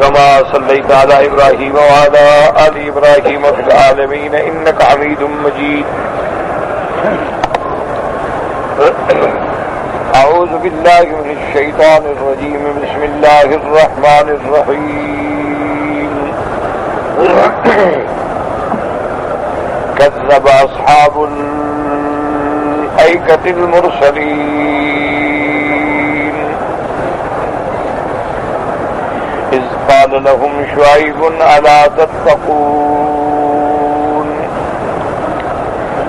كما صليت على إبراهيم وعلى آل إبراهيم في العالمين إنك حميد مجيد. أعوذ بالله من الشيطان الرجيم. بسم الله الرحمن الرحيم. كذب أصحاب الأيكة المرسلين إذ قال لهم شعيب ألا تتقون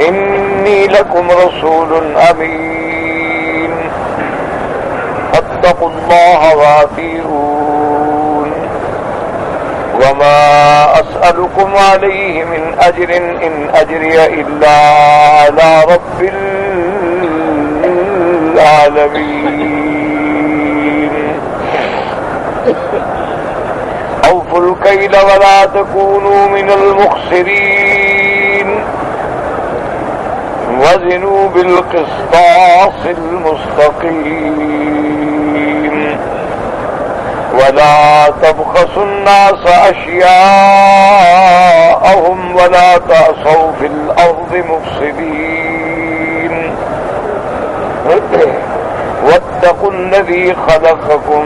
إني لكم رسول أمين فاتقوا الله وأطيعون وما أسألكم عليه من أجر إن أجري إلا على رب العالمين. أوفوا الكيل ولا تكونوا من المخسرين وزنوا بالقسطاس المستقيم ولا تبخسوا الناس أشياءهم ولا تعصوا في الأرض مفسدين واتقوا الذي خلقكم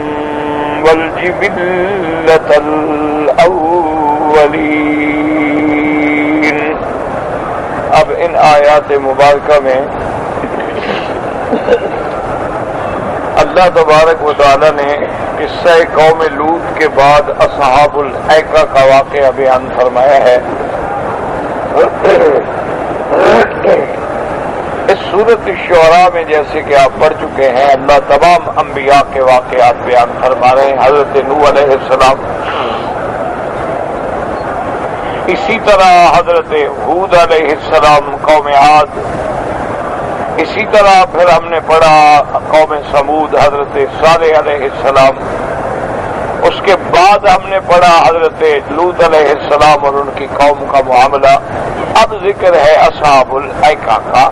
والجبلة الأولين. اب ان آیات مبارکہ میں اللہ تبارک و تعالی نے قصہ قوم لوط کے بعد اصحاب الایکہ کا واقعہ بیان فرمایا ہے. اس سورۃ الشعراء میں جیسے کہ آپ پڑھ چکے ہیں اللہ تمام انبیاء کے واقعات بیان فرما رہے ہیں. حضرت نوح علیہ السلام، اسی طرح حضرت ہود علیہ السلام قوم عاد، اسی طرح پھر ہم نے پڑھا قوم سمود حضرت صالح علیہ السلام، اس کے بعد ہم نے پڑھا حضرت لوط علیہ السلام اور ان کی قوم کا معاملہ. اب ذکر ہے اصحاب الایکہ کا.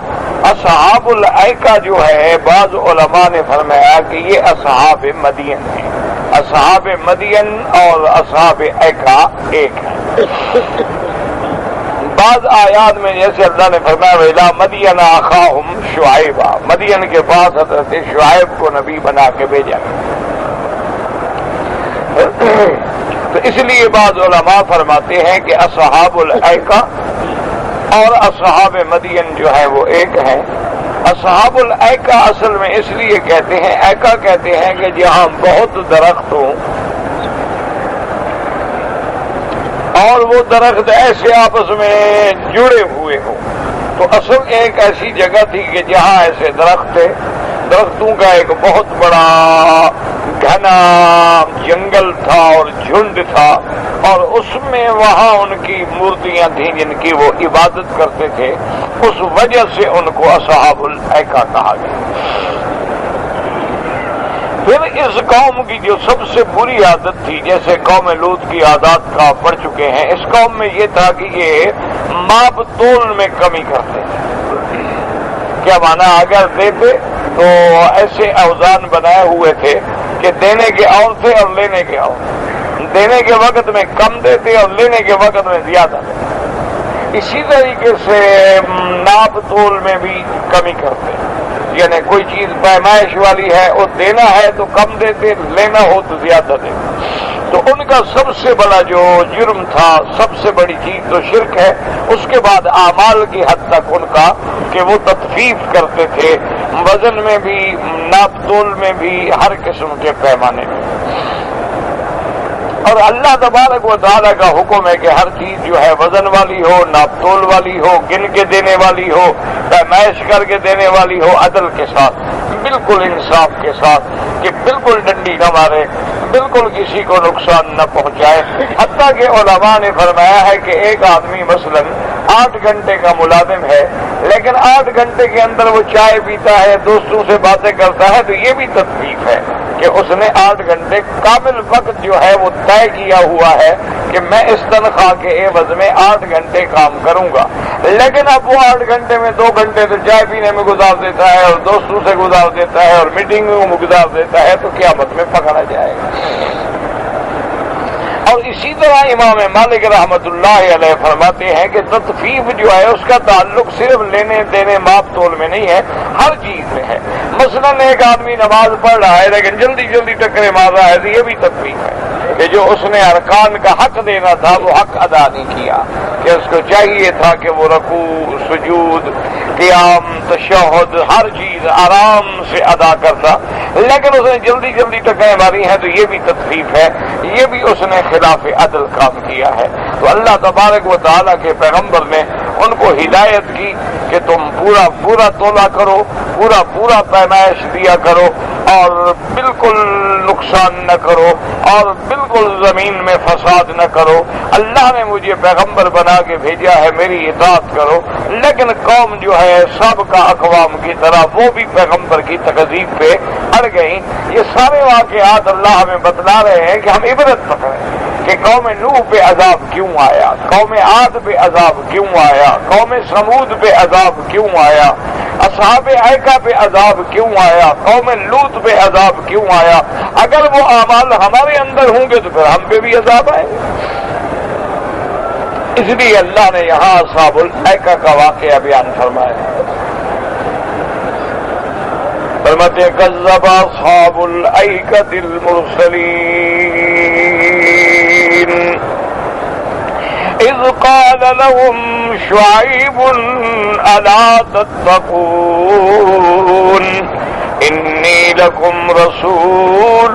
اصحاب الایکہ جو ہے بعض علماء نے فرمایا کہ یہ اصحاب مدین ہیں. اصحاب مدین اور اصحاب ایکہ ایک ہے. بعض آیات میں جیسے اللہ نے فرمایا وَإِلَىٰ مَدْيَنَ أَخَاهُمْ شُعَيْبًا، مدین کے پاس حضرت شعیب کو نبی بنا کے بھیجا. تو اس لیے بعض علماء فرماتے ہیں کہ اصحاب الایکہ اور اصحاب مدین جو ہے وہ ایک ہیں. اصحاب الایکہ اصل میں اس لیے کہتے ہیں، ایکہ کہتے ہیں کہ جہاں بہت درخت ہوں اور وہ درخت ایسے آپس میں جڑے ہوئے ہوں. تو اصل ایک ایسی جگہ تھی کہ جہاں ایسے درخت تھے، درختوں کا ایک بہت بڑا گھنا جنگل تھا اور جھنڈ تھا، اور اس میں وہاں ان کی مورتیاں تھیں جن کی وہ عبادت کرتے تھے. اس وجہ سے ان کو اصحاب الایکہ کہا گیا. پھر اس قوم کی جو سب سے بری عادت تھی، جیسے قوم لوط کی عادات کا پڑھ چکے ہیں، اس قوم میں یہ تھا کہ یہ ماپ تول میں کمی کرتے تھے. کیا مانا؟ اگر دیتے تو ایسے اوزان بنائے ہوئے تھے کہ دینے کے اور تھے اور لینے کے اور. دینے کے وقت میں کم دیتے اور لینے کے وقت میں زیادہ دیتے. اسی طریقے سے ناپ تول میں بھی کمی کرتے، یعنی کوئی چیز پیمائش والی ہے وہ دینا ہے تو کم دیتے، لینا ہو تو زیادہ دیتے. تو ان کا سب سے بڑا جو جرم تھا، سب سے بڑی چیز تو شرک ہے. اس کے بعد اعمال کی حد تک ان کا کہ وہ تطفیف کرتے تھے، وزن میں بھی، ناپ تول میں بھی، ہر قسم کے پیمانے میں. اور اللہ تبارک و تعالیٰ کا حکم ہے کہ ہر چیز جو ہے وزن والی ہو، ناپ تول والی ہو، گن کے دینے والی ہو، پیمائش کر کے دینے والی ہو، عدل کے ساتھ، بالکل انصاف کے ساتھ، کہ بالکل ڈنڈی نہ مارے، بالکل کسی کو نقصان نہ پہنچائے. حتیٰ کہ علماء نے فرمایا ہے کہ ایک آدمی مثلا 8 گھنٹے کا ملازم ہے، لیکن 8 گھنٹے کے اندر وہ چائے پیتا ہے، دوستوں سے باتیں کرتا ہے، تو یہ بھی تکلیف ہے کہ اس نے 8 گھنٹے کامل وقت جو ہے وہ طے کیا ہوا ہے کہ میں اس تنخواہ کے عوض میں 8 گھنٹے کام کروں گا. لیکن اب وہ 8 گھنٹے میں 2 گھنٹے تو چائے پینے میں گزار دیتا ہے اور دوستوں سے گزار دیتا ہے اور میٹنگوں میں گزار دیتا ہے، تو قیامت میں پکڑا جائے گا. اور اسی طرح امام مالک رحمۃ اللہ علیہ فرماتے ہیں کہ تطفیف جو ہے اس کا تعلق صرف لینے دینے ماپ تول میں نہیں ہے، ہر چیز میں ہے۔ مثلا ایک آدمی نماز پڑھ رہا ہے لیکن جلدی جلدی ٹکرے مار رہا ہے، تو یہ بھی تطفیف ہے کہ جو اس نے ارکان کا حق دینا تھا وہ حق ادا نہیں کیا، کہ اس کو چاہیے تھا کہ وہ رکوع، سجود، قیام، تشہد، ہر چیز آرام سے ادا کرتا، لیکن اس نے جلدی جلدی ٹکریں ماری ہیں، تو یہ بھی تطفیف ہے، یہ بھی اس نے خلاف عدل کام کیا ہے۔ تو اللہ تبارک و تعالیٰ کے پیغمبر نے ان کو ہدایت کی کہ تم پورا پورا تولا کرو، پورا پورا پیمائش دیا کرو، اور بالکل نقصان نہ کرو، اور بالکل زمین میں فساد نہ کرو۔ اللہ نے مجھے پیغمبر بنا کے بھیجا ہے، میری اطاعت کرو۔ لیکن قوم جو ہے سابقہ اقوام کی طرح وہ بھی پیغمبر کی تکذیب پہ اڑ گئی۔ یہ سارے واقعات اللہ ہمیں بتلا رہے ہیں کہ ہم عبرت پکڑیں کہ قوم نوح پہ عذاب کیوں آیا، قوم عاد پہ عذاب کیوں آیا، قوم سمود پہ عذاب کیوں آیا، اصحاب ایکا پہ عذاب کیوں آیا، قوم لوط پہ عذاب کیوں آیا۔ اگر وہ اعمال ہمارے اندر ہوں گے تو پھر ہم پہ بھی عذاب آئے گا۔ اس لیے اللہ نے یہاں اصحاب الایکا کا واقعہ بیان فرمایا۔ فرماتے ہیں کذب اصحاب الایکۃ المرسلین اذ قال لهم شعیب الا تتقون انی لکم رسول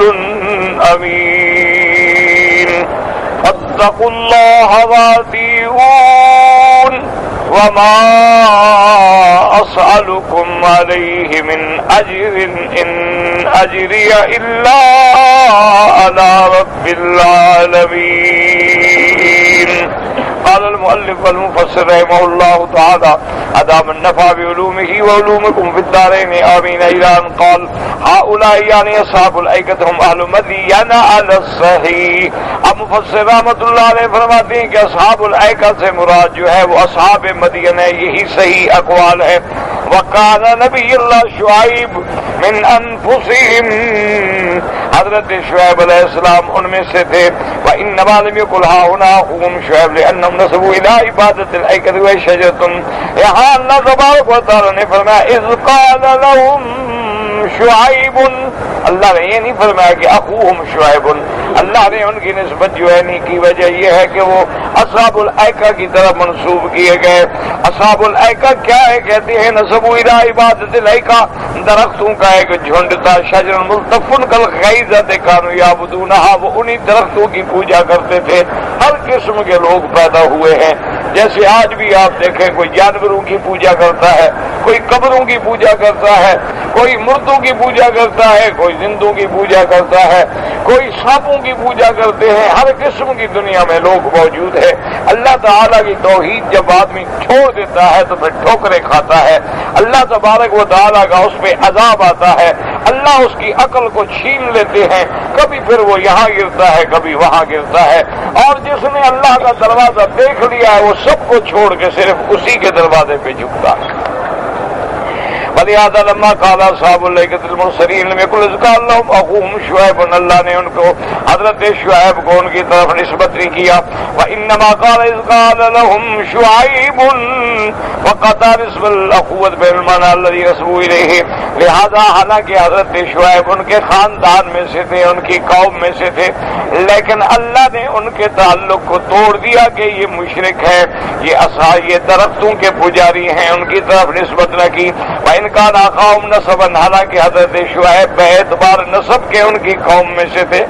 امین فاتقوا اللہ واطیعون وما اسألکم علیہ من اجر ان اجری الا علی رب العالمین۔ قال المؤلف والمفسر رحمه الله تعالى ادام النفع بعلومه وعلومكم في الدارين آمين إلى أن قال هؤلاء يعني أصحاب الأيكة هم أهل مدين على الصحيح۔ اب مفسر رحمۃ اللہ علیہ فرماتے ہیں کہ اصحاب الایکہ سے مراد جو ہے وہ اصحاب مدین ہے، یہی صحیح اقوال ہے۔ وقال نبی اللہ شعیب من انفسهم، حضرت شعیب علیہ السلام ان میں سے تھے۔ وانما لم يقل ها هنا اخوهم شعیب لانهم نسبوا الى عبادة الایکة وشجرة۔ یہاں اللہ تبارک و تعالی نے فرمایا اذ قال لهم شعیب، اللہ نے یہ نہیں فرمایا کہ اخوہم شعیب، اللہ نے ان کی نسبت جو ہے نہیں کی، وجہ یہ ہے کہ وہ اصحاب الایکہ کی طرف منسوب کیے گئے۔ اصحاب الایکہ کیا ہے؟ کہتے ہیں نسبوا الی عبادت الایکہ، درختوں کا ایک جھنڈ تھا، شجر ملتفن کالغیظۃ کانوا یعبدونھا، وہ انہی درختوں کی پوجا کرتے تھے۔ ہر قسم کے لوگ پیدا ہوئے ہیں، جیسے آج بھی آپ دیکھیں کوئی جانوروں کی پوجا کرتا ہے، کوئی قبروں کی پوجا کرتا ہے، کوئی مردوں کی پوجا کرتا ہے، کوئی زندوں کی پوجا کرتا ہے، کوئی سانپوں کی پوجا کرتے ہیں۔ ہر قسم کی دنیا میں لوگ موجود ہیں۔ اللہ تعالیٰ کی توحید جب آدمی چھوڑ دیتا ہے تو پھر ٹھوکریں کھاتا ہے، اللہ تبارک و تعالیٰ کا اس پہ عذاب آتا ہے، اللہ اس کی عقل کو چھین لیتے ہیں، کبھی پھر وہ یہاں گرتا ہے کبھی وہاں گرتا ہے۔ اور جس نے اللہ کا دروازہ دیکھ لیا ہے وہ سب کو چھوڑ کے صرف اسی کے دروازے پہ جھکتا ہے۔ ولہذا لما قال اصحاب الایکۃ المرسلین لم یقل اذ قال لهم اخوهم شعیب، اللہ نے ان کو حضرت شعیب کو ان کی طرف نسبت نہیں کیا۔ وانما قال اذ قال لهم شعیب وقطع نسب الاخوۃ بین المعنى الذي نسبوا الیہ، لہذا حالانکہ حضرت شعیب ان کے خاندان میں سے تھے، ان کی قوم میں سے تھے، لیکن اللہ نے ان کے تعلق کو توڑ دیا کہ یہ مشرک ہے، یہ درختوں کے پجاری ہیں، ان کی طرف نسبت نہ کی۔ ان کا ناقوم نسبا، حالانکہ حضرت شعیب بے اعتبار نسب کے ان کی قوم میں سے تھے۔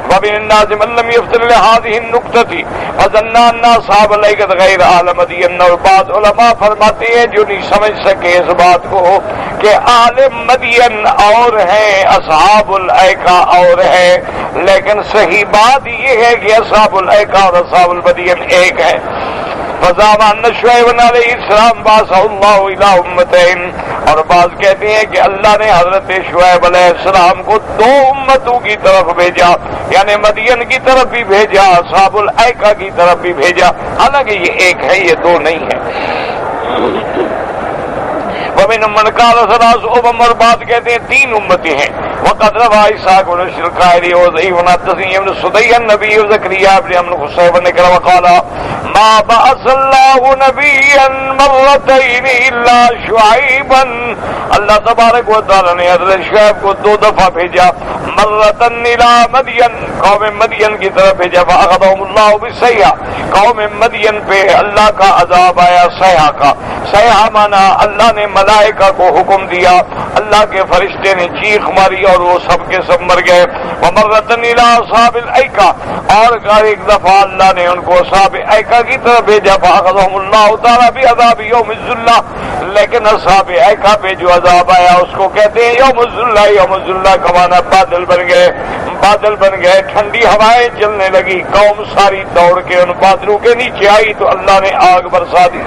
ومن الناس من لم يفتن لهذه النقطة وظن ان اصحاب الایکۃ غیر اہل مدین، اور بعض علماء فرماتے ہیں جو نہیں سمجھ سکے اس بات کو کہ اہل مدین اور ہیں اصحاب الایکہ اور ہے، لیکن صحیح بات یہ ہے کہ اصحاب الایکہ اور اصحاب المدین ایک ہے۔ فزعم ان شعیب علیہ السلام بعثہ اللہ الی امتین، اور بعض کہتے ہیں کہ اللہ نے حضرت شعیب علیہ السلام کو دو امتوں کی طرف بھیجا، یعنی مدین کی طرف بھی بھیجا، اصحاب الایکہ کی طرف بھی بھیجا، حالانکہ یہ ایک ہے، یہ دو نہیں ہے۔ ومن من قال ثلاث امم، اور بعض کہتے ہیں تین امتیں ہیں، وقد روى اسحاق بن القائري وضعيف حدثني ابن صدي النبي وزكريا بن عمرو خصيب بن كرم وقال ما بعث الله نبيا مرتين الا شعيبا. اللہ تبارک و تعالی نے حضرت شعیب کو 2 دفعہ بھیجا. مرتن الى مدین، قوم مدین کی طرف بھیجا. فاخذهم اللہ بالصیحہ، قوم مدین پہ اللہ کا عذاب آیا صیحہ کا. صیحہ مانا اللہ نے ملائکہ کو حکم دیا، اللہ کے فرشتے نے چیخ ماری اور وہ سب کے سب مر گئے. ومرتن الى اصحاب الایکہ، اور ایک دفعہ اللہ نے ان کو اصحاب ایکہ کی طرف بھیجا. فاخذهم اللہ تعالی بعذاب یوم الذلہ، لیکن اصحاب ایکہ پہ جو عذاب آیا اس کو کہتے ہیں یوم الذلہ. یوم الذلہ کا مانا بادل بن گئے، بادل بن گئے، ٹھنڈی ہوائیں چلنے لگی، قوم ساری دوڑ کے ان بادلوں کے نیچے آئی تو اللہ نے آگ برسا دی.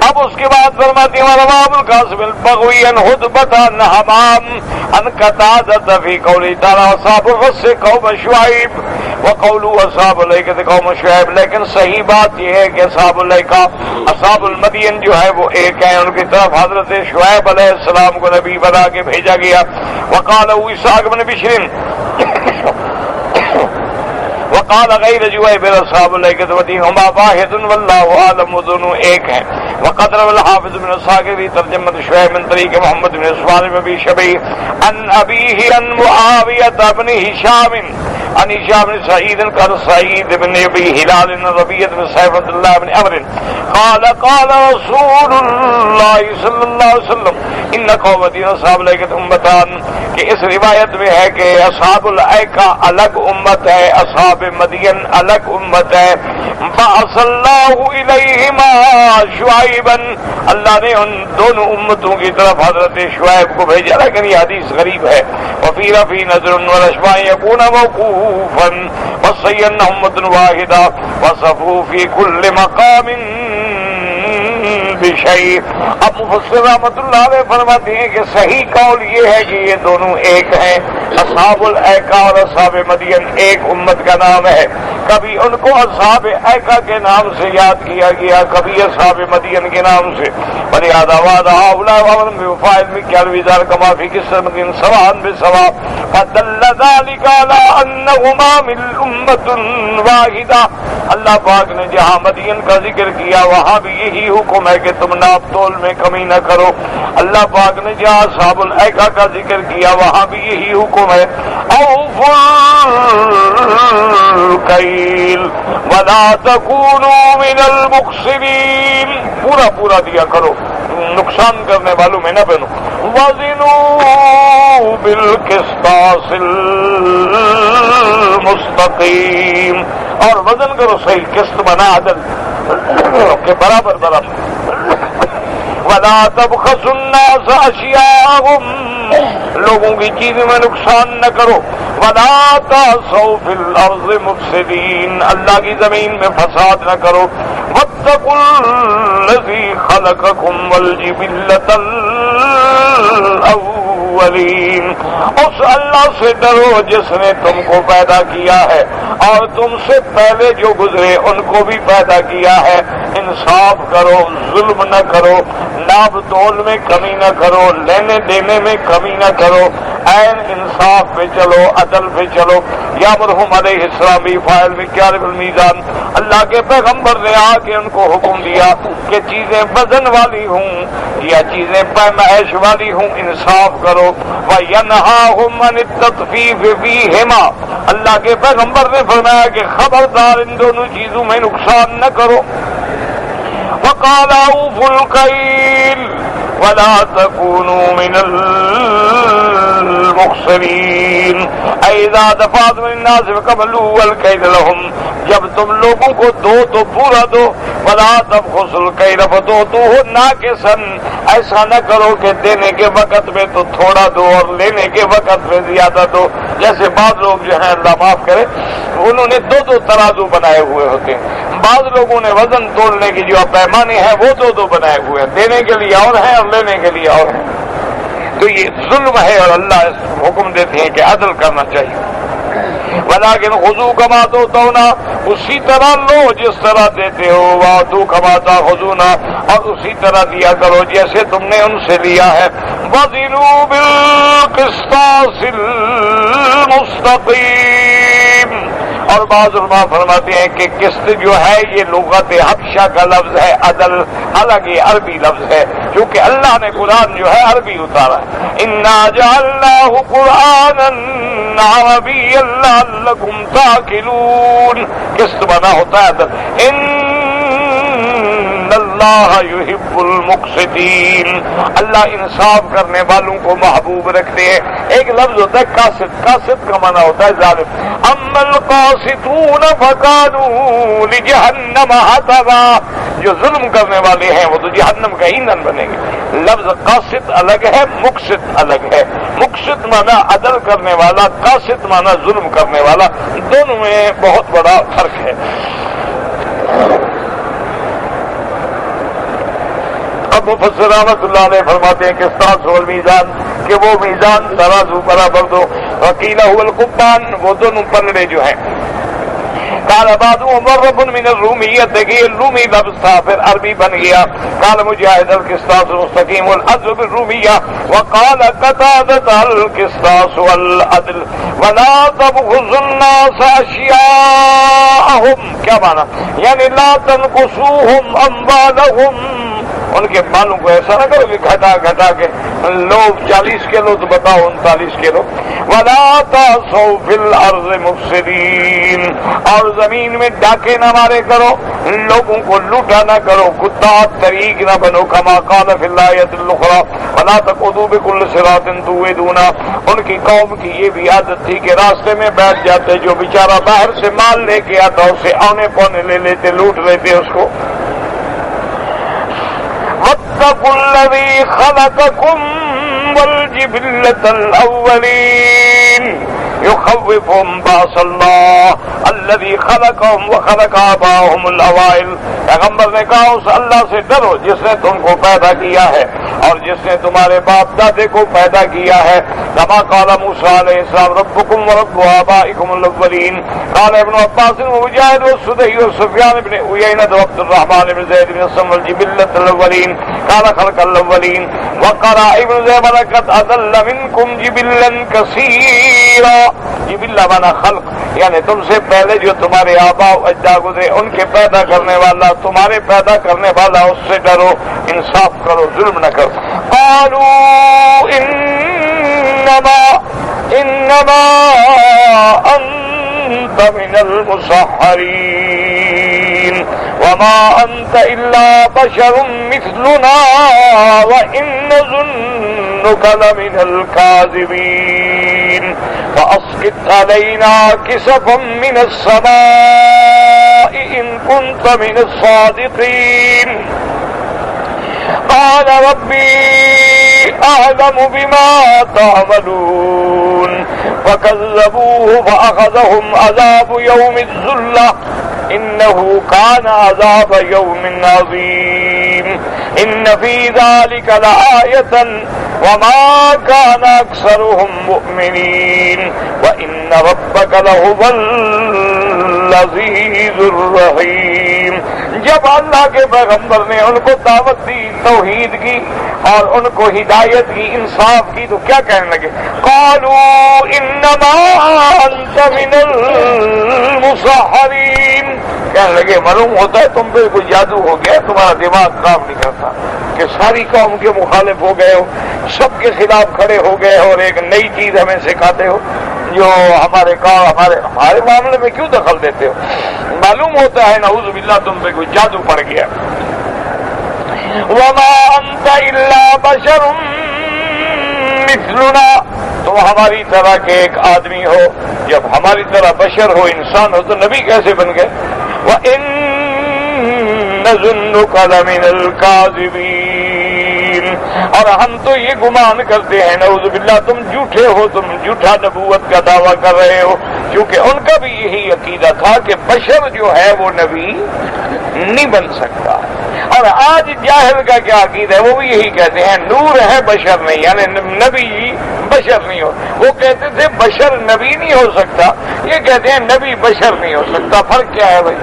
اب اس کے بعد فرماتی ہیں رواه القاسم البغوی عن حدبۃ عن حمام عن قتادہ فی قوله تعالی اصحاب الرس قوم شعیب وقولوا اصحاب الایکہ قوم شعیب. لیکن صحیح بات یہ ہے کہ اصحاب الایکہ اصحاب المدین جو ہے وہ ایک ہیں، ان کی طرف حضرت شعیب علیہ السلام کو نبی بنا کے بھیجا گیا. وقال اسحاق بن بشر وقال غیر جویبر اصحاب الایکہ ودیہما واحد واللہ عالم، دونوں ایک ہیں. وقد روى الحافظ بن اسحاق في ترجمة شعيب من طريق محمد بن اسماعيل بن ابي شبيب عن ابيه عن معاوية بن هشام عن هشام بن سعيد قال سعيد بن ابي هلال بن ربيعة بن سيف عبد الله بن عمرو قال قال رسول الله صلى الله عليه وسلم ان قوم دین اصحاب الایکہ امتان، کہ اس روایت میں ہے کہ اصحاب الایکہ الگ امت ہے، اصحاب مدین الگ امت ہے. بعث اللہ الیہما شعیبا، اللہ نے ان دونوں امتوں کی طرف حضرت شعیب کو بھیجا. لیکن یہ حدیث غریب ہے. وفی رفی نظر والاشباہ یکون موقوفا وصی امۃ واحدہ وصفوا فی کل مقام بشیء. اب مفسر رحمۃ اللہ علیہ فرماتے ہیں کہ صحیح قول یہ ہے کہ یہ دونوں ایک ہیں. اصحاب الایکہ اور اصحاب مدین ایک امت کا نام ہے. کبھی ان کو اصحاب ایکہ کے نام سے یاد کیا گیا، کبھی اصحاب مدین کے نام سے. ولہذا وعد هؤلاء وامرهم بوفاء المكيال وذلك كما في قصة مدين سواء بسواء فدل ذلك على انهما من امة واحدة. اللہ پاک نے جہاں مدین کا ذکر کیا وہاں بھی یہی حکم ہے کہ تم ناپ تول میں کمی نہ کرو. اللہ پاک نے جہاں اصحاب الایکہ کا ذکر کیا وہاں بھی یہی حکم ہے. اوفوا الکیل ولا تکونوا من المخسرین، پورا پورا دیا کرو، نقصان کرنے والوں میں نہ بنو. وزنوا بالقسطاس المستقیم، اور وزن کرو صحیح، قسط بنا عدل کے برابر برابر. ولا تبخسوا الناس اشیاءهم، لوگوں کی چیزوں میں نقصان نہ کرو. ولا تعثوا فی الارض مفسدین، اللہ کی زمین میں فساد نہ کرو. واتقوا الذی خلقکم والجبلۃ الاولین، اس اللہ سے ڈرو جس نے تم کو پیدا کیا ہے اور تم سے پہلے جو گزرے ان کو بھی پیدا کیا ہے. انصاف کرو، ظلم نہ کرو، ناپ تول میں کمی نہ کرو، لینے دینے میں کمی نہ کرو، عین انصاف پہ چلو، عدل پہ چلو. یامرہم علیہ السلام بإیفاء المکیال بالمیزان، اللہ کے پیغمبر نے آ کے ان کو حکم دیا کہ چیزیں وزن والی ہوں یا چیزیں پیمائش والی ہوں، انصاف کرو. وینہاہم عن التطفیف فیہما، اللہ کے پیغمبر نے فرمایا کہ خبردار ان دونوں چیزوں میں نقصان نہ کرو. وقال اوفوا الکیل ولا تكونوا من المخسرین. اذا دفعتم الناس فقبلوا الکیل لهم، جب تم لوگوں کو دو تو پورا دو. ولا تبخسوا الکیل فتؤتوه ناقصا، ایسا نہ کرو کہ دینے کے وقت میں تو تھوڑا دو اور لینے کے وقت میں زیادہ دو. جیسے بعض لوگ جو ہیں اللہ معاف کرے انہوں نے دو ترازو بنائے ہوئے ہوتے ہیں. بعض لوگوں نے وزن تولنے کی جو پیمانے ہیں وہ دو بنائے ہوئے ہیں، دینے کے لیے اور ہیں اور لینے کے لیے اور ہیں. تو یہ ظلم ہے اور اللہ حکم دیتے ہیں کہ عدل کرنا چاہیے. ولیکن خذوا کما تؤتون، اسی طرح لو جس طرح دیتے ہو. وآتوا کما تأخذون، اور اسی طرح دیا کرو جیسے تم نے ان سے لیا ہے. وزنوا بالقسطاس المستقیم. اور بعض علماء فرماتے ہیں کہ قسط جو ہے یہ لغت حبشہ کا لفظ ہے، عدل حالانکہ یہ عربی لفظ ہے کیونکہ اللہ نے قرآن جو ہے عربی اتارا ہے. انا جعلناہ قرآنا عربیا لعلکم تعقلون. قسط بنا ہوتا ہے عدل. ان اللہ یحب المقسطین. اللہ انصاف کرنے والوں کو محبوب رکھتے ہیں. ایک لفظ ہوتا ہے قاسط. قاسط کا معنی ہوتا ہے ظالم. اما القاسطون فکانوا لجہنم حطبا. جو ظلم کرنے والے ہیں وہ تو جہنم کا ایندھن بنیں گے. لفظ قاسط الگ ہے، مقسط الگ ہے. مقسط معنی عدل کرنے والا، قاسط معنی ظلم کرنے والا. دونوں میں بہت بڑا فرق ہے. اب مفسر رحمۃ اللہ علیہ فرماتے ہیں کہ قسطاس والمیزان کہ وہ میزان ترازو برابر دو. وقیلہ هو القبان، وہ دونوں پلڑے جو ہیں. قال بعضهم مرب من الرومیت، دیکھیے رومی لفظ تھا پھر عربی بن گیا. قال مجاہد القسطاس المستقیم والعدل بالرومیہ. وقال قتادة القسطاس والعدل ولا تبخسوا الناس اشیاءهم. کیا معنی؟ یعنی لا تنقصوهم اموالهم، ان کے مالوں کو ایسا نہ کرو کہ گھٹا گھٹا کے لوگ 40 کلو تو بتاؤ 39 کلو. وَلَا تَعْثَوْا فِي الْأَرْضِ مُفْسِدِينَ، اور زمین میں ڈاکے نہ مارے کرو، لوگوں کو لوٹا نہ کرو، قطاع طریق نہ بنو. كما قال في الآية الأخرى وَلَا تَقْعُدُوا بِكُلِّ صِرَاطٍ تُوعِدُونَ. ان کی قوم کی یہ بھی عادت تھی کہ راستے میں بیٹھ جاتے، جو بیچارہ باہر سے مال لے کے آتا اسے اونے پونے لے لیتے، لوٹ لیتے اس کو. واتقوا الذي خلقكم والجبلة الأولين يخوفهم بأس الله الذي خلقهم وخلق آباءهم الأوائل. پیغمبر نے کہا اس اللہ سے ڈرو جس نے تم کو پیدا کیا ہے اور جس نے تمہارے باپ دادے کو پیدا کیا ہے. كما قال موسى عليه السلام ربكم ورب آبائكم الأولين. قال ابن عباس ومجاهد والسدي وسفيان بن عيينة وعبد الرحمن بن زيد بن الصم الجبلة الأولين قال خلق الأولين. وقرأ ابن زيد قد أضل منكم جبلا كثيرا. جبلہ معنی خلق، یعنی تم سے پہلے جو تمہارے آباء و اجداد گزرے ان کے پیدا کرنے والا تمہارے پیدا کرنے والا، اس سے ڈرو، انصاف کرو، ظلم نہ کرو. قالوا انما انت من المسحرین وما انت الا بشر مثلنا وان نظنك لمن الكاذبین فاسقط علينا كسفا من السماء ان كنت من الصادقين. قال ربي أعلم بما تعملون فكذبوه فأخذهم عذاب يوم الذلة إنه كان عذاب يوم عظيم. إن في ذلك لآية وما كان أكثرهم مؤمنين وإن ربك لهو العزيز الرحيم. جب اللہ کے پیغمبر نے ان کو دعوت دی توحید کی اور ان کو ہدایت کی، انصاف کی، تو کیا کہنے لگے؟ قالوا انما انت من المسحرین. کہنے لگے معلوم ہوتا ہے تم پہ کوئی جادو ہو گیا، تمہارا دماغ کام نہیں کرتا کہ ساری قوم کے مخالف ہو گئے ہو، سب کے خلاف کھڑے ہو گئے ہو اور ایک نئی چیز ہمیں سکھاتے ہو جو ہمارے معاملے میں کیوں دخل دیتے ہو؟ معلوم ہوتا ہے نعوذ باللہ تم پہ کوئی جادو پڑ گیا. وما انت الا بشر مثلنا، تم ہماری طرح کے ایک آدمی ہو. جب ہماری طرح بشر ہو، انسان ہو، تو نبی کیسے بن گئے؟ وَإِن نَظُنُّكَ لَمِنَ الْكَاذِبِينَ، اور ہم تو یہ گمان کرتے ہیں نعوذ باللہ تم جھوٹے ہو، تم جھوٹا نبوت کا دعویٰ کر رہے ہو. کیونکہ ان کا بھی یہی عقیدہ تھا کہ بشر جو ہے وہ نبی نہیں بن سکتا. اور آج جاہل کا کیا عقیدہ ہے؟ وہ بھی یہی کہتے ہیں نور ہے بشر نہیں، یعنی نبی بشر نہیں ہو. وہ کہتے تھے بشر نبی نہیں ہو سکتا، یہ کہتے ہیں نبی بشر نہیں ہو سکتا. فرق کیا ہے بھائی؟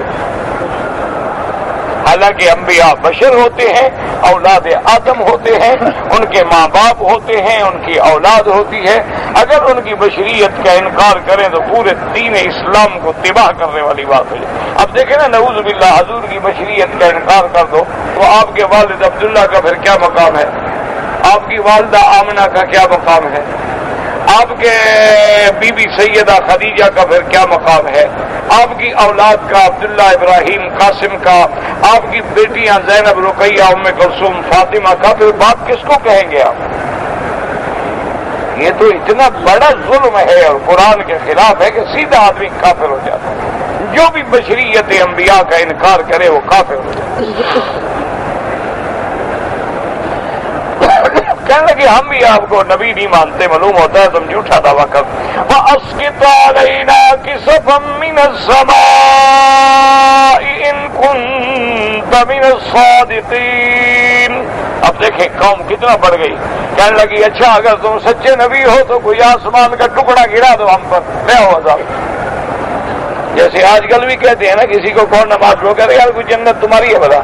حالانکہ انبیاء بشر ہوتے ہیں، اولاد آدم ہوتے ہیں، ان کے ماں باپ ہوتے ہیں، ان کی اولاد ہوتی ہے. اگر ان کی بشریت کا انکار کریں تو پورے دین اسلام کو تباہ کرنے والی بات ہے. اب دیکھیں نا، نعوذ باللہ، حضور کی بشریت کا انکار کر دو تو آپ کے والد عبداللہ کا پھر کیا مقام ہے؟ آپ کی والدہ آمنہ کا کیا مقام ہے؟ آپ کے بی بی سیدہ خدیجہ کا پھر کیا مقام ہے؟ آپ کی اولاد کا عبداللہ، ابراہیم، قاسم کا، آپ کی بیٹیاں زینب، رقیہ، ام کلثوم، فاطمہ کا پھر بات کس کو کہیں گے آپ؟ یہ تو اتنا بڑا ظلم ہے اور قرآن کے خلاف ہے کہ سیدھا آدمی کافر ہو جاتا ہے. جو بھی بشریت انبیاء کا انکار کرے وہ کافر ہو جاتا ہے. کہنے لگے ہم بھی آپ کو نبی نہیں مانتے، معلوم ہوتا ہے تم جھوٹا دعویٰ کر. وَأَسْقِطْ عَلَيْنَا كِسَفًا مِّنَ السَّمَاءِ إِن كُنتَ مِنَ الصَّادِقِينَ. اب دیکھیں قوم کتنا بڑھ گئی. کہنے لگی اچھا اگر تم سچے نبی ہو تو کوئی آسمان کا ٹکڑا گرا دو ہم پر، لے ہو عذاب. جیسے آج کل بھی کہتے ہیں نا کسی کو کون نماز پڑھو، کہتے یار کوئی جنت تمہاری ہے بتا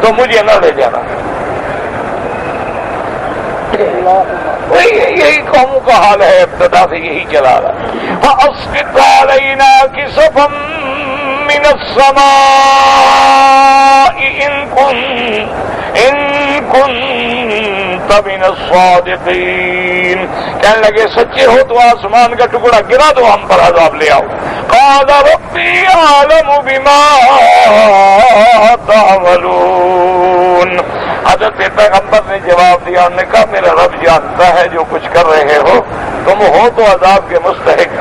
تو مجھے نہ لے جانا. یہی قوموں کا حال ہے، ابتدا سے یہی چلا رہا. فَأَسْقِطْ عَلَيْنَا كِسَفًا مِّنَ السَّمَاءِ إِن كُنتَ مِنَ الصَّادِقِينَ. کہنے لگے سچے ہو تو آسمان کا ٹکڑا گرا دو ہم پر، عذاب لے آؤ. قَالَ رَبِّي أَعْلَمُ بِمَا تَعْمَلُونَ. حضرت پیغمبر نے جواب دیا، انہوں نے کہا میرا رب جانتا ہے جو کچھ کر رہے ہو. تم ہو تو عذاب کے مستحق،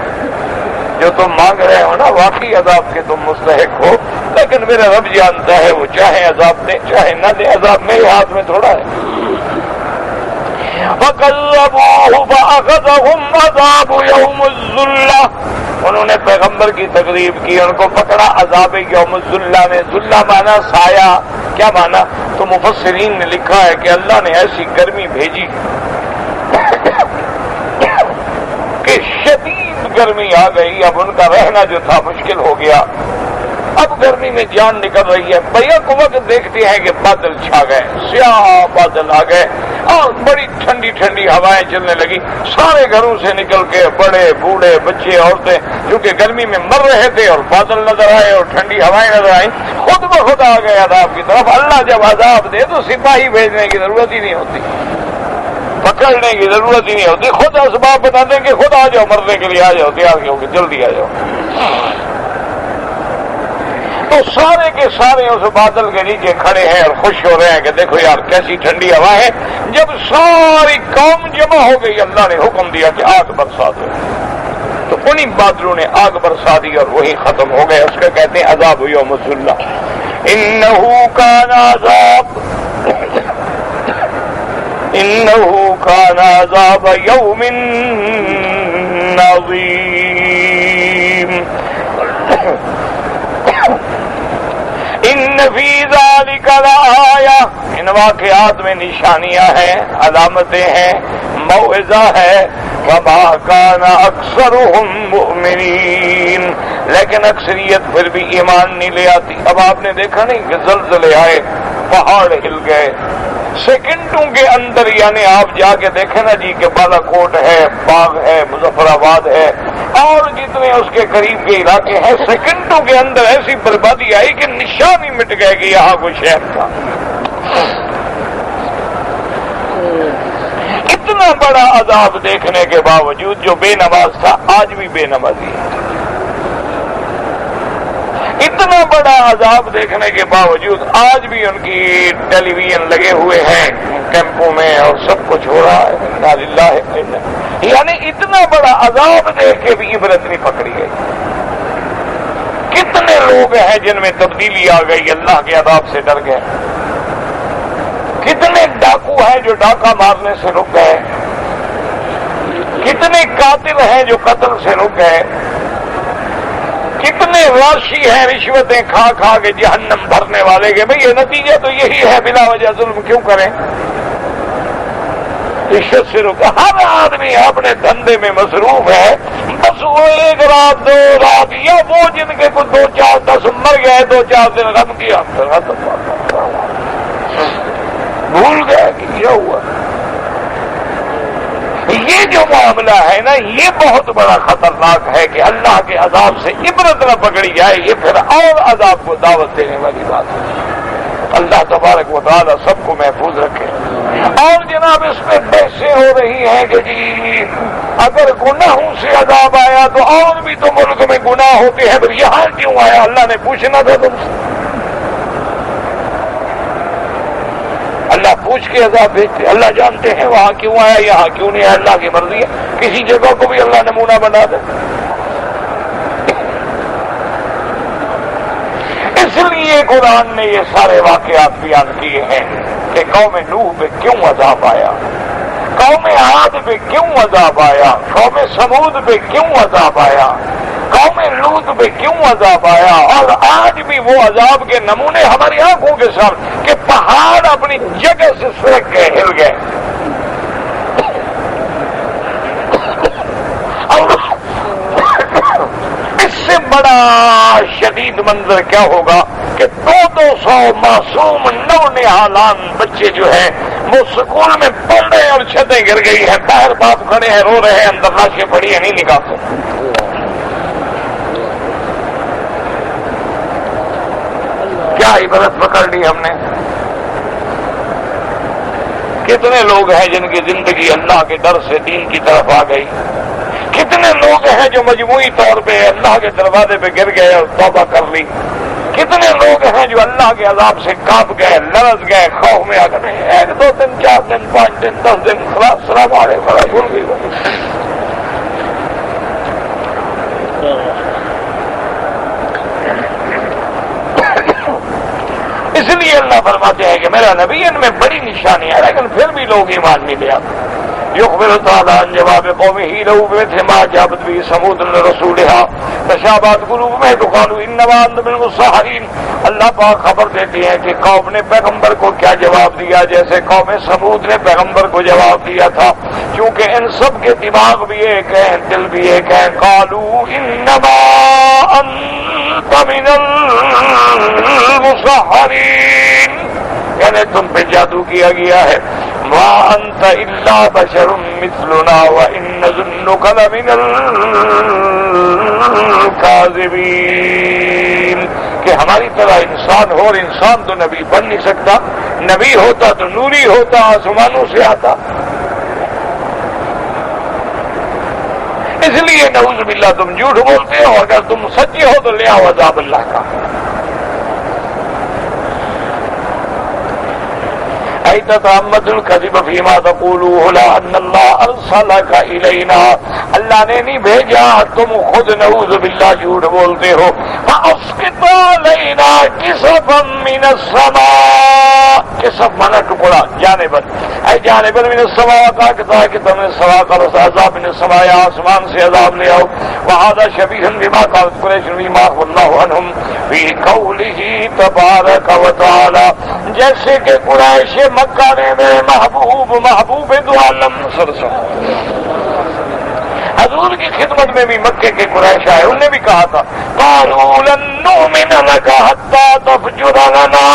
جو تم مانگ رہے ہو نا واقعی عذاب کے تم مستحق ہو، لیکن میرا رب جانتا ہے وہ چاہے عذاب دے چاہے نہ دے، عذاب میرے ہاتھ میں تھوڑا ہے. فَكَذَّبُوهُ فَأَخَذَهُمْ عَذَابُ يَوْمِ الذُّلَّةِ. انہوں نے پیغمبر کی تکذیب کی، ان کو پکڑا عذاب یوم الذلہ نے. ذلہ مانا سایہ، کیا مانا؟ تو مفسرین نے لکھا ہے کہ اللہ نے ایسی گرمی بھیجی کہ شدید گرمی آ گئی. اب ان کا رہنا جو تھا مشکل ہو گیا. اب گرمی میں جان نکل رہی ہے. بیک وقت دیکھتے ہیں کہ بادل چھا گئے، سیاہ بادل آ گئے اور بڑی ٹھنڈی ٹھنڈی ہوائیں چلنے لگی. سارے گھروں سے نکل کے بڑے بوڑھے بچے عورتیں کیونکہ گرمی میں مر رہے تھے اور بادل نظر آئے اور ٹھنڈی ہوائیں نظر آئیں، خود بخود آ گئے عذاب کی طرف. اللہ جب عذاب دے تو سپاہی بھیجنے کی ضرورت ہی نہیں ہوتی، پکڑنے کی ضرورت ہی نہیں ہوتی. خود اسباب بتا دیں کہ خود آ جاؤ، مرنے کے لیے آ جاؤ، تیار ہو کے جلدی آ جاؤ. تو سارے کے سارے اس بادل کے نیچے کھڑے ہیں اور خوش ہو رہے ہیں کہ دیکھو یار کیسی ٹھنڈی ہوا ہے. جب ساری قوم جمع ہو گئی اللہ نے حکم دیا کہ آگ برسا دو. تو انہی بادلوں نے آگ برسا دی اور وہی ختم ہو گئے. اس کا کہتے ہیں عذاب یوم الذلہ. انہ کان عذاب یوم عظیم. ان فی ذلک لآیہ. ان واقعات میں نشانیاں ہیں، علامتیں ہیں، موعظہ ہے. وما کان اکثرهم مؤمنین. لیکن اکثریت پھر بھی ایمان نہیں لے آتی. اب آپ نے دیکھا نہیں کہ زلزلے آئے، پہاڑ ہل گئے سیکنڈوں کے اندر. یعنی آپ جا کے دیکھیں نا جی کہ بالا کوٹ ہے، باغ ہے، مظفر آباد ہے اور جتنے اس کے قریب کے علاقے ہیں، سیکنڈوں کے اندر ایسی بربادی آئی کہ نشان ہی مٹ گئے کہ یہاں کوئی شہر تھا. اتنا بڑا عذاب دیکھنے کے باوجود جو بے نماز تھا آج بھی بے نمازی ہے. اتنا بڑا عذاب دیکھنے کے باوجود آج بھی ان کی ٹیلی ویژن لگے ہوئے ہیں کیمپوں میں اور سب کچھ ہو رہا ہے. انا للہ. یعنی اتنا بڑا عذاب دیکھ کے بھی عبرت نہیں پکڑی گئی. کتنے لوگ ہیں جن میں تبدیلی آ گئی، اللہ کے عذاب سے ڈر گئے. کتنے ڈاکو ہیں جو ڈاکہ مارنے سے رک گئے. کتنے قاتل ہیں جو قتل سے رک گئے. کتنے راشی ہیں رشوتیں کھا کھا کے جہنم بھرنے والے کے. بھئی یہ نتیجہ تو یہی ہے، بلا وجہ ظلم کیوں کریں. رشوت سے رکا. ہر آدمی اپنے دھندے میں مصروف ہے، بس بس وہ ایک رات 2 رات، یا وہ جن کے کو 2 4 10 مر گئے 2 4 دن غم کیا بھول گیا کہ کیا ہوا. یہ جو معاملہ ہے نا یہ بہت بڑا خطرناک ہے کہ اللہ کے عذاب سے عبرت نہ پکڑی جائے، یہ پھر اور عذاب کو دعوت دینے والی بات ہے. اللہ تبارک و تعالی سب کو محفوظ رکھے. اور جناب اس میں بحثیں ہو رہی ہیں کہ جی اگر گناہوں سے عذاب آیا تو اور بھی تو ملک میں گناہ ہوتے ہیں، پھر یہاں کیوں آیا؟ اللہ نے پوچھنا تھا تم سے. اللہ پوچھ کے عذاب بھیجتے. اللہ جانتے ہیں وہاں کیوں آیا یہاں کیوں نہیں آیا، اللہ کی مرضی ہے. کسی جگہ کو بھی اللہ نمونہ بنا دے. اس لیے قرآن نے یہ سارے واقعات بیان کیے ہیں کہ قوم نوح پہ کیوں عذاب آیا، قوم عاد پہ کیوں عذاب آیا، قوم سمود پہ کیوں عذاب آیا، قوم لوط پہ کیوں عذاب آیا. اور آج بھی وہ عذاب کے نمونے ہماری آنکھوں کے سامنے کہ پہاڑ اپنی جگہ سے سرک گئے، ہل گئے. اس سے بڑا شدید منظر کیا ہوگا کہ 200 معصوم نونہالان بچے جو ہیں وہ سکول میں پڑھ رہے ہیں اور چھتیں گر گئی ہیں، باہر باپ کھڑے ہیں رو رہے ہیں، اندر لاشیں پڑی ہیں، نہیں نکال سکتے. کیا عبرت پکڑ لی ہم نے. کتنے لوگ ہیں جن کی زندگی اللہ کے ڈر سے دین کی طرف آ گئی، کتنے لوگ ہیں جو مجموعی طور پہ اللہ کے دروازے پہ گر گئے اور توبہ کر لی، کتنے لوگ ہیں جو اللہ کے عذاب سے کانپ گئے، لرز گئے، خوف میں آ گئے. 1 2 دن 4 دن 5 دن 10 دن خلاص سلام علیکم بھول گئی. اس لیے اللہ فرماتے ہیں کہ میرا نبی ان میں بڑی نشانی ہے لیکن پھر بھی لوگ ایمان نہیں لے آتے. يخبر تعالى عن جواب قومه له بمثل ما جابت به ثمود لرسولها تشابهت قلوبهم فقالوا انما انتم من المسحرين. اللہ پاک خبر دیتی ہیں کہ قوم نے پیغمبر کو کیا جواب دیا، جیسے قوم سمود نے پیغمبر کو جواب دیا تھا. کیونکہ ان سب کے دماغ بھی ایک ہیں، دل بھی ایک ہیں. قالوا انما انت من المسحرين، یعنی تم پہ جادو کیا گیا ہے. ما انت الا بشر مثلنا وان نظنك لمن الكاذبين، کہ ہماری طرح انسان ہو اور انسان تو نبی بن نہیں سکتا. نبی ہوتا تو نوری ہوتا، آسمانوں سے آتا. اس لیے نعوذ باللہ تم جھوٹ بولتے ہو، اگر تم سچے ہو تو لے آؤ عذاب اللہ کا. تتعمد الكذب فيما تقولوه لأن الله أرسلك إلينا، اللہ نے نہیں بھیجا، تم خود نعوذ باللہ جھوٹ بولتے ہو. فأسقط علينا كسفا من السماء، کسف مانا ٹکڑا، جانباً اے جانباً من السماء، کہتا ہے کہ تم نے سوا کرو عذاب من السماء، آسمان سے عذاب لے آؤ. وهذا شبيه بما قالت قريش بما أخبر الله عنهم في قوله تبارك وتعالى، جیسے کہ قریش مکہ نے میرے محبوب دو عالم حضور کی خدمت میں بھی مکے کے قریش آئے، انہوں نے بھی کہا تھا قالوا لن نؤمن لك حتى تفجر لنا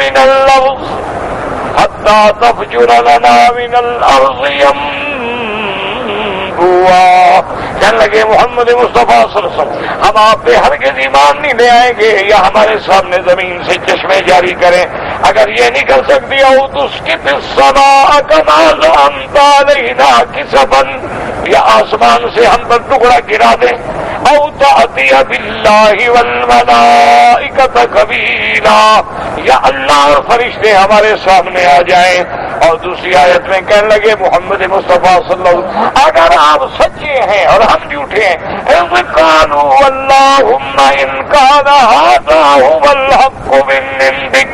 من الأرض حتى تفجر لنا من الأرض ينبوعا. کہنے لگے محمد مصطفیٰ صلی اللہ علیہ وسلم ہم آپ پہ ہرگز ایمان نہیں لے آئیں گے یا ہمارے سامنے زمین سے چشمے جاری کریں. اگر یہ نہیں کر سکتی او تسقط السماء كما زعمت علينا كسفا، یا آسمان سے ہم پر ٹکڑا گرا دیں. او تأتی باللہ والملائکۃ قبیلا، یا اللہ اور فرشتے ہمارے سامنے آ جائیں. اور دوسری آیت میں کہنے لگے محمد مصطفیٰ صلی اللہ علیہ وسلم اگر آپ سچے ہیں اور ہم جھوٹے ہیں، قالوا اللهم ان كان هذا هو الحق من عندك،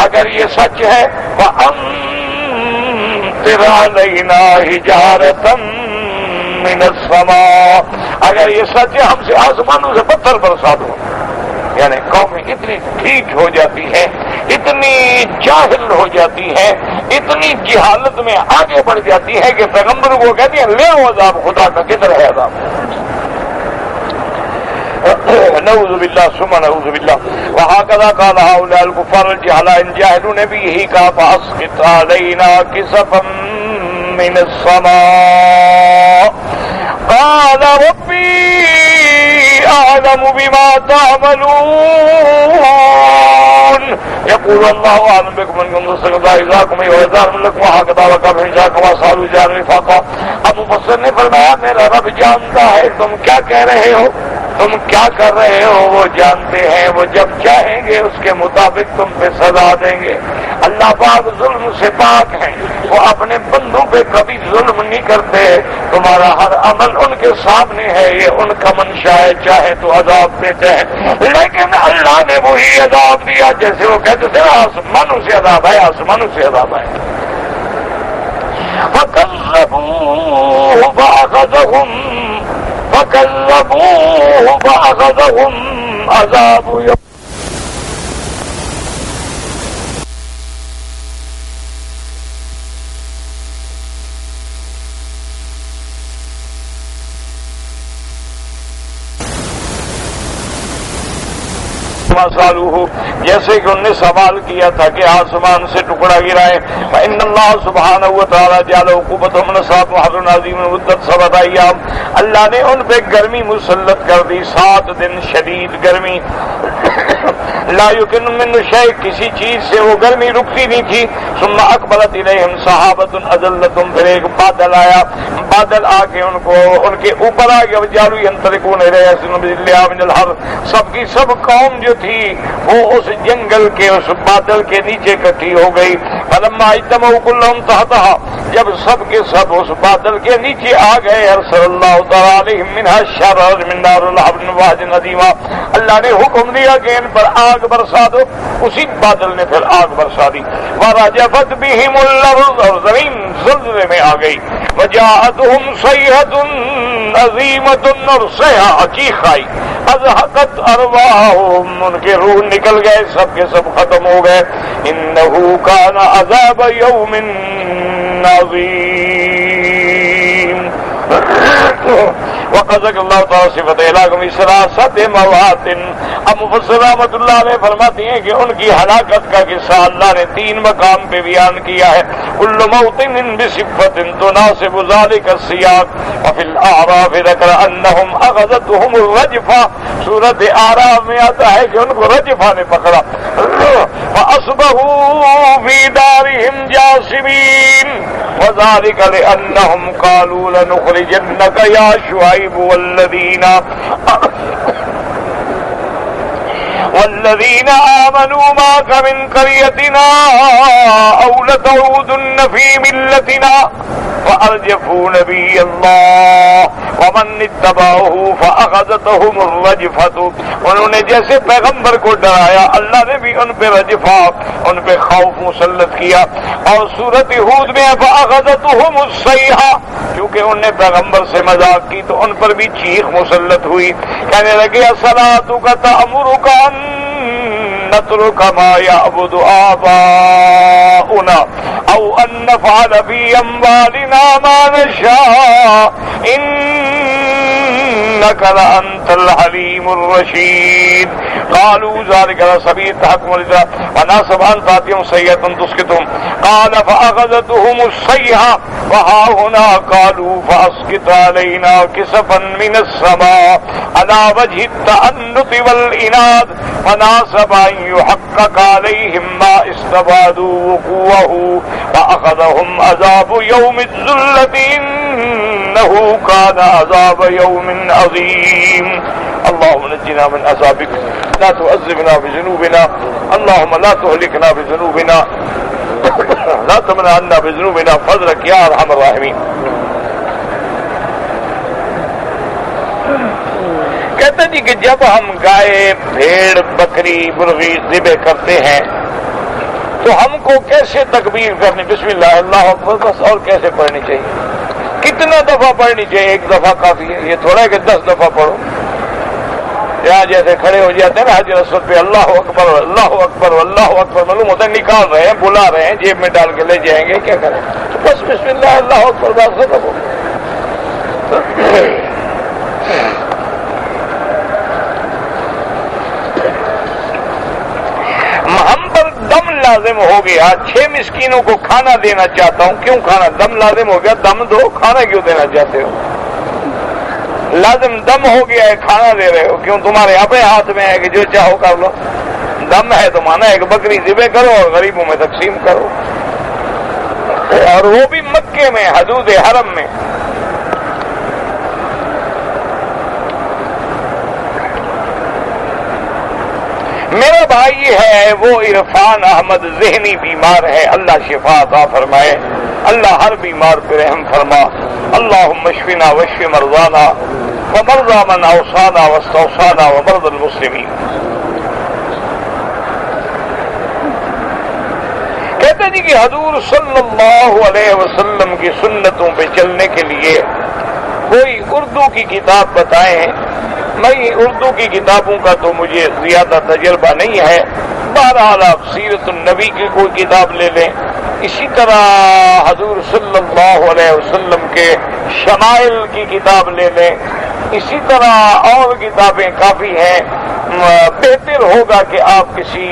اگر یہ سچ ہے فأمطر علينا حجارة من السماء، اگر یہ سچ ہے ہم سے آسمانوں سے پتھر برسا دو. یعنی قوم اتنی ٹھیک ہو جاتی ہے، اتنی جاہل ہو جاتی ہے اتنی جہالت میں آگے بڑھ جاتی ہے کہ پیغمبر کو کہتی ہیں لے آؤ عذاب خدا کا، کدھر ہے عذاب؟ نعوذ باللہ ثم نعوذ باللہ۔ وہکذا قال هؤلاء الكفار الجهلاء ان جاہلوں نے بھی یہی کہا فاسقط علینا کسفا من السماء قال ربی اعلم بما تعملون يقول الله اعلم بكم ان كنتم تستكبرون اذاكم ويزار لكم وهكذا وكم انشاكم وصالوا جار رفاقا۔ اب مفسر نے فرمایا میرا رب جانتا ہے تم کیا کہہ رہے ہو، تم کیا کر رہے ہو، وہ جانتے ہیں، وہ جب چاہیں گے اس کے مطابق تم پہ سزا دیں گے۔ اللہ پاک ظلم سے پاک ہیں، وہ اپنے بندوں پہ کبھی ظلم نہیں کرتے، تمہارا ہر عمل ان کے سامنے ہے، یہ ان کا منشا ہے، چاہے تو عذاب دیتے ہیں، لیکن اللہ نے وہی عذاب دیا جیسے وہ کہتے تھے آسمانوں سے عذاب ہے، آسمانوں سے عذاب ہے۔ فَكَذَّبُوهُ فَأَخَذَهُمْ عَذَابُ يَوْمٍ جیسے کہ انہوں نے سوال کیا تھا کہ آسمان سے ٹکڑا گرائے۔ فإن اللہ سبحانہ وتعالی جعل عقوبتهم نصاب وحر عظیم مدت 7 ایام، اللہ نے ان پہ گرمی مسلط کر دی، 7 دن شدید گرمی، لا یمکن من شیء، کسی چیز سے وہ گرمی رکتی نہیں تھی۔ ثم اقبلت الیہم صحابۃ اذلتهم، پھر ایک بادل آیا، بادل آ کے ان کو ان کے اوپر آ گیا، وجعلوا ينطلقون الیہ من الحر، سب کی سب قوم جو تھی وہ اس جنگل کے اس بادل کے نیچے اکٹھی ہو گئی۔ فلما اجتمعوا كلهم تحتها، جب سب کے سب اس بادل کے نیچے آ گئے، ارسل اللہ تعالی علیہم منها شرر من نار الحر واحد عظیما، اللہ نے حکم دیا کہ ان پر آگ برسا دو، اسی بادل نے پھر آگ برسا دی۔ ورجفت بهم الارض، اور زمین زلزلے میں آ گئی۔ وجاءتهم صیحة عظیمة، اور صیحہ چیخ آئی، اذہقت ارواحهم، ان کے روح نکل گئے، سب کے سب ختم ہو گئے۔ انه کان عذاب یوم عظیم۔ وقذک اللہ تعالی صفت الہم ثلاثۃ مواطن، اب مفسر رحمۃ اللہ علیہ فرماتے ہیں کہ ان کی ہلاکت کا قصہ اللہ نے 3 مقام پہ بیان کیا ہے۔ کل موطن بصفت تناسب ذلك السیاق، وفی الاعراف ذکر انہم اخذتهم الرجفہ، سورۃ اعراف میں آتا ہے کہ ان کو رجفہ نے پکڑا، فاصبحوا فی دارہم جاثمین، وذلك لانہم قالوا لنخرجنک یا شعیب والذین آمنوا معك من قريتنا أو لتعودن في ملتنا فأرجفوا نبي الله ومن اتبعه فأخذتهم الرجفة، انہوں نے جیسے پیغمبر کو ڈرایا اللہ نے بھی ان پہ رجفہ، ان پہ خوف مسلط کیا۔ اور سورۃ ہود میں فأخذتهم الصیحہ، کیونکہ انہوں نے پیغمبر سے مذاق کی تو ان پر بھی چیخ مسلط ہوئی، کہنے لگے الصلاۃ تأمرک ان نترک ما یعبد آباؤنا او ان نفعل فی اموالنا ما نشاء انک لانت الحلیم الرشید۔ قالوا ذلك لسبيل تحكم وناسب ان تاتيهم سيئة تسقطهم، قال فأخذتهم الصيحة وها هنا قالوا فأسقط علينا كسفا من السماء على وجه التأنت والإناد، فناسب أن يحقق عليهم ما استفادوا وقوعه، فأخذهم عذاب يوم الذلة إنه كان عذاب يوم عظيم۔ اللهم نجنا من عذابك، لا تعذبنا بذنوبنا، اللهم لا تهلكنا بذنوبنا، لا تمنع عنا بذنوبنا فضلك يا ارحم الراحمين۔ کہتے ہیں کہ جب ہم گائے، بھیڑ، بکری، مرغی ذبح کرتے ہیں تو ہم کو کیسے تکبیر کرنی، بسم اللہ اللہ اکبر بس، اور کیسے پڑھنی چاہیے، کتنا دفعہ پڑھنی چاہیے؟ 1 دفعہ کافی ہے، یہ تھوڑا ہے کہ 10 دفعہ پڑھو، یہاں جیسے کھڑے ہو جاتے ہیں نا حجر اسود پہ اللہ اکبر اللہ اکبر اللہ اکبر، معلوم ہوتا ہے نکال رہے ہیں، بلا رہے ہیں، جیب میں ڈال کے لے جائیں گے، کیا کریں؟ تو بس بسم اللہ اللہ اکبر بات ختم ہو گیا۔ ہم پر دم لازم ہو گیا، 6 مسکینوں کو کھانا دینا چاہتا ہوں، کیوں کھانا دم لازم ہو گیا؟ دم دو، کھانا کیوں دینا چاہتے ہو؟ لازم دم ہو گیا ہے، کھانا دے رہے ہو کیوں؟ تمہارے اپنے ہاتھ میں ہے کہ جو چاہو کر لو، دم ہے تو مانا ایک بکری ذبح کرو اور غریبوں میں تقسیم کرو، اور وہ بھی مکے میں حدود حرم میں۔ میرا بھائی ہے وہ عرفان احمد ذہنی بیمار ہے، اللہ شفا عطا فرمائے، اللہ ہر بیمار پہ رحم فرما، اللہم اشفنا واشف مرضانا ومرضى من اوصانا واستوصانا ومرضى المسلمین۔ کہتے جی کہ حضور صلی اللہ علیہ وسلم کی سنتوں پہ چلنے کے لیے کوئی اردو کی کتاب بتائیں۔ میں اردو کی کتابوں کا تو مجھے زیادہ تجربہ نہیں ہے، بہرحال آپ سیرت النبی کی کوئی کتاب لے لیں، اسی طرح حضور صلی اللہ علیہ وسلم کے شمائل کی کتاب لے لیں، اسی طرح اور کتابیں کافی ہیں۔ بہتر ہوگا کہ آپ کسی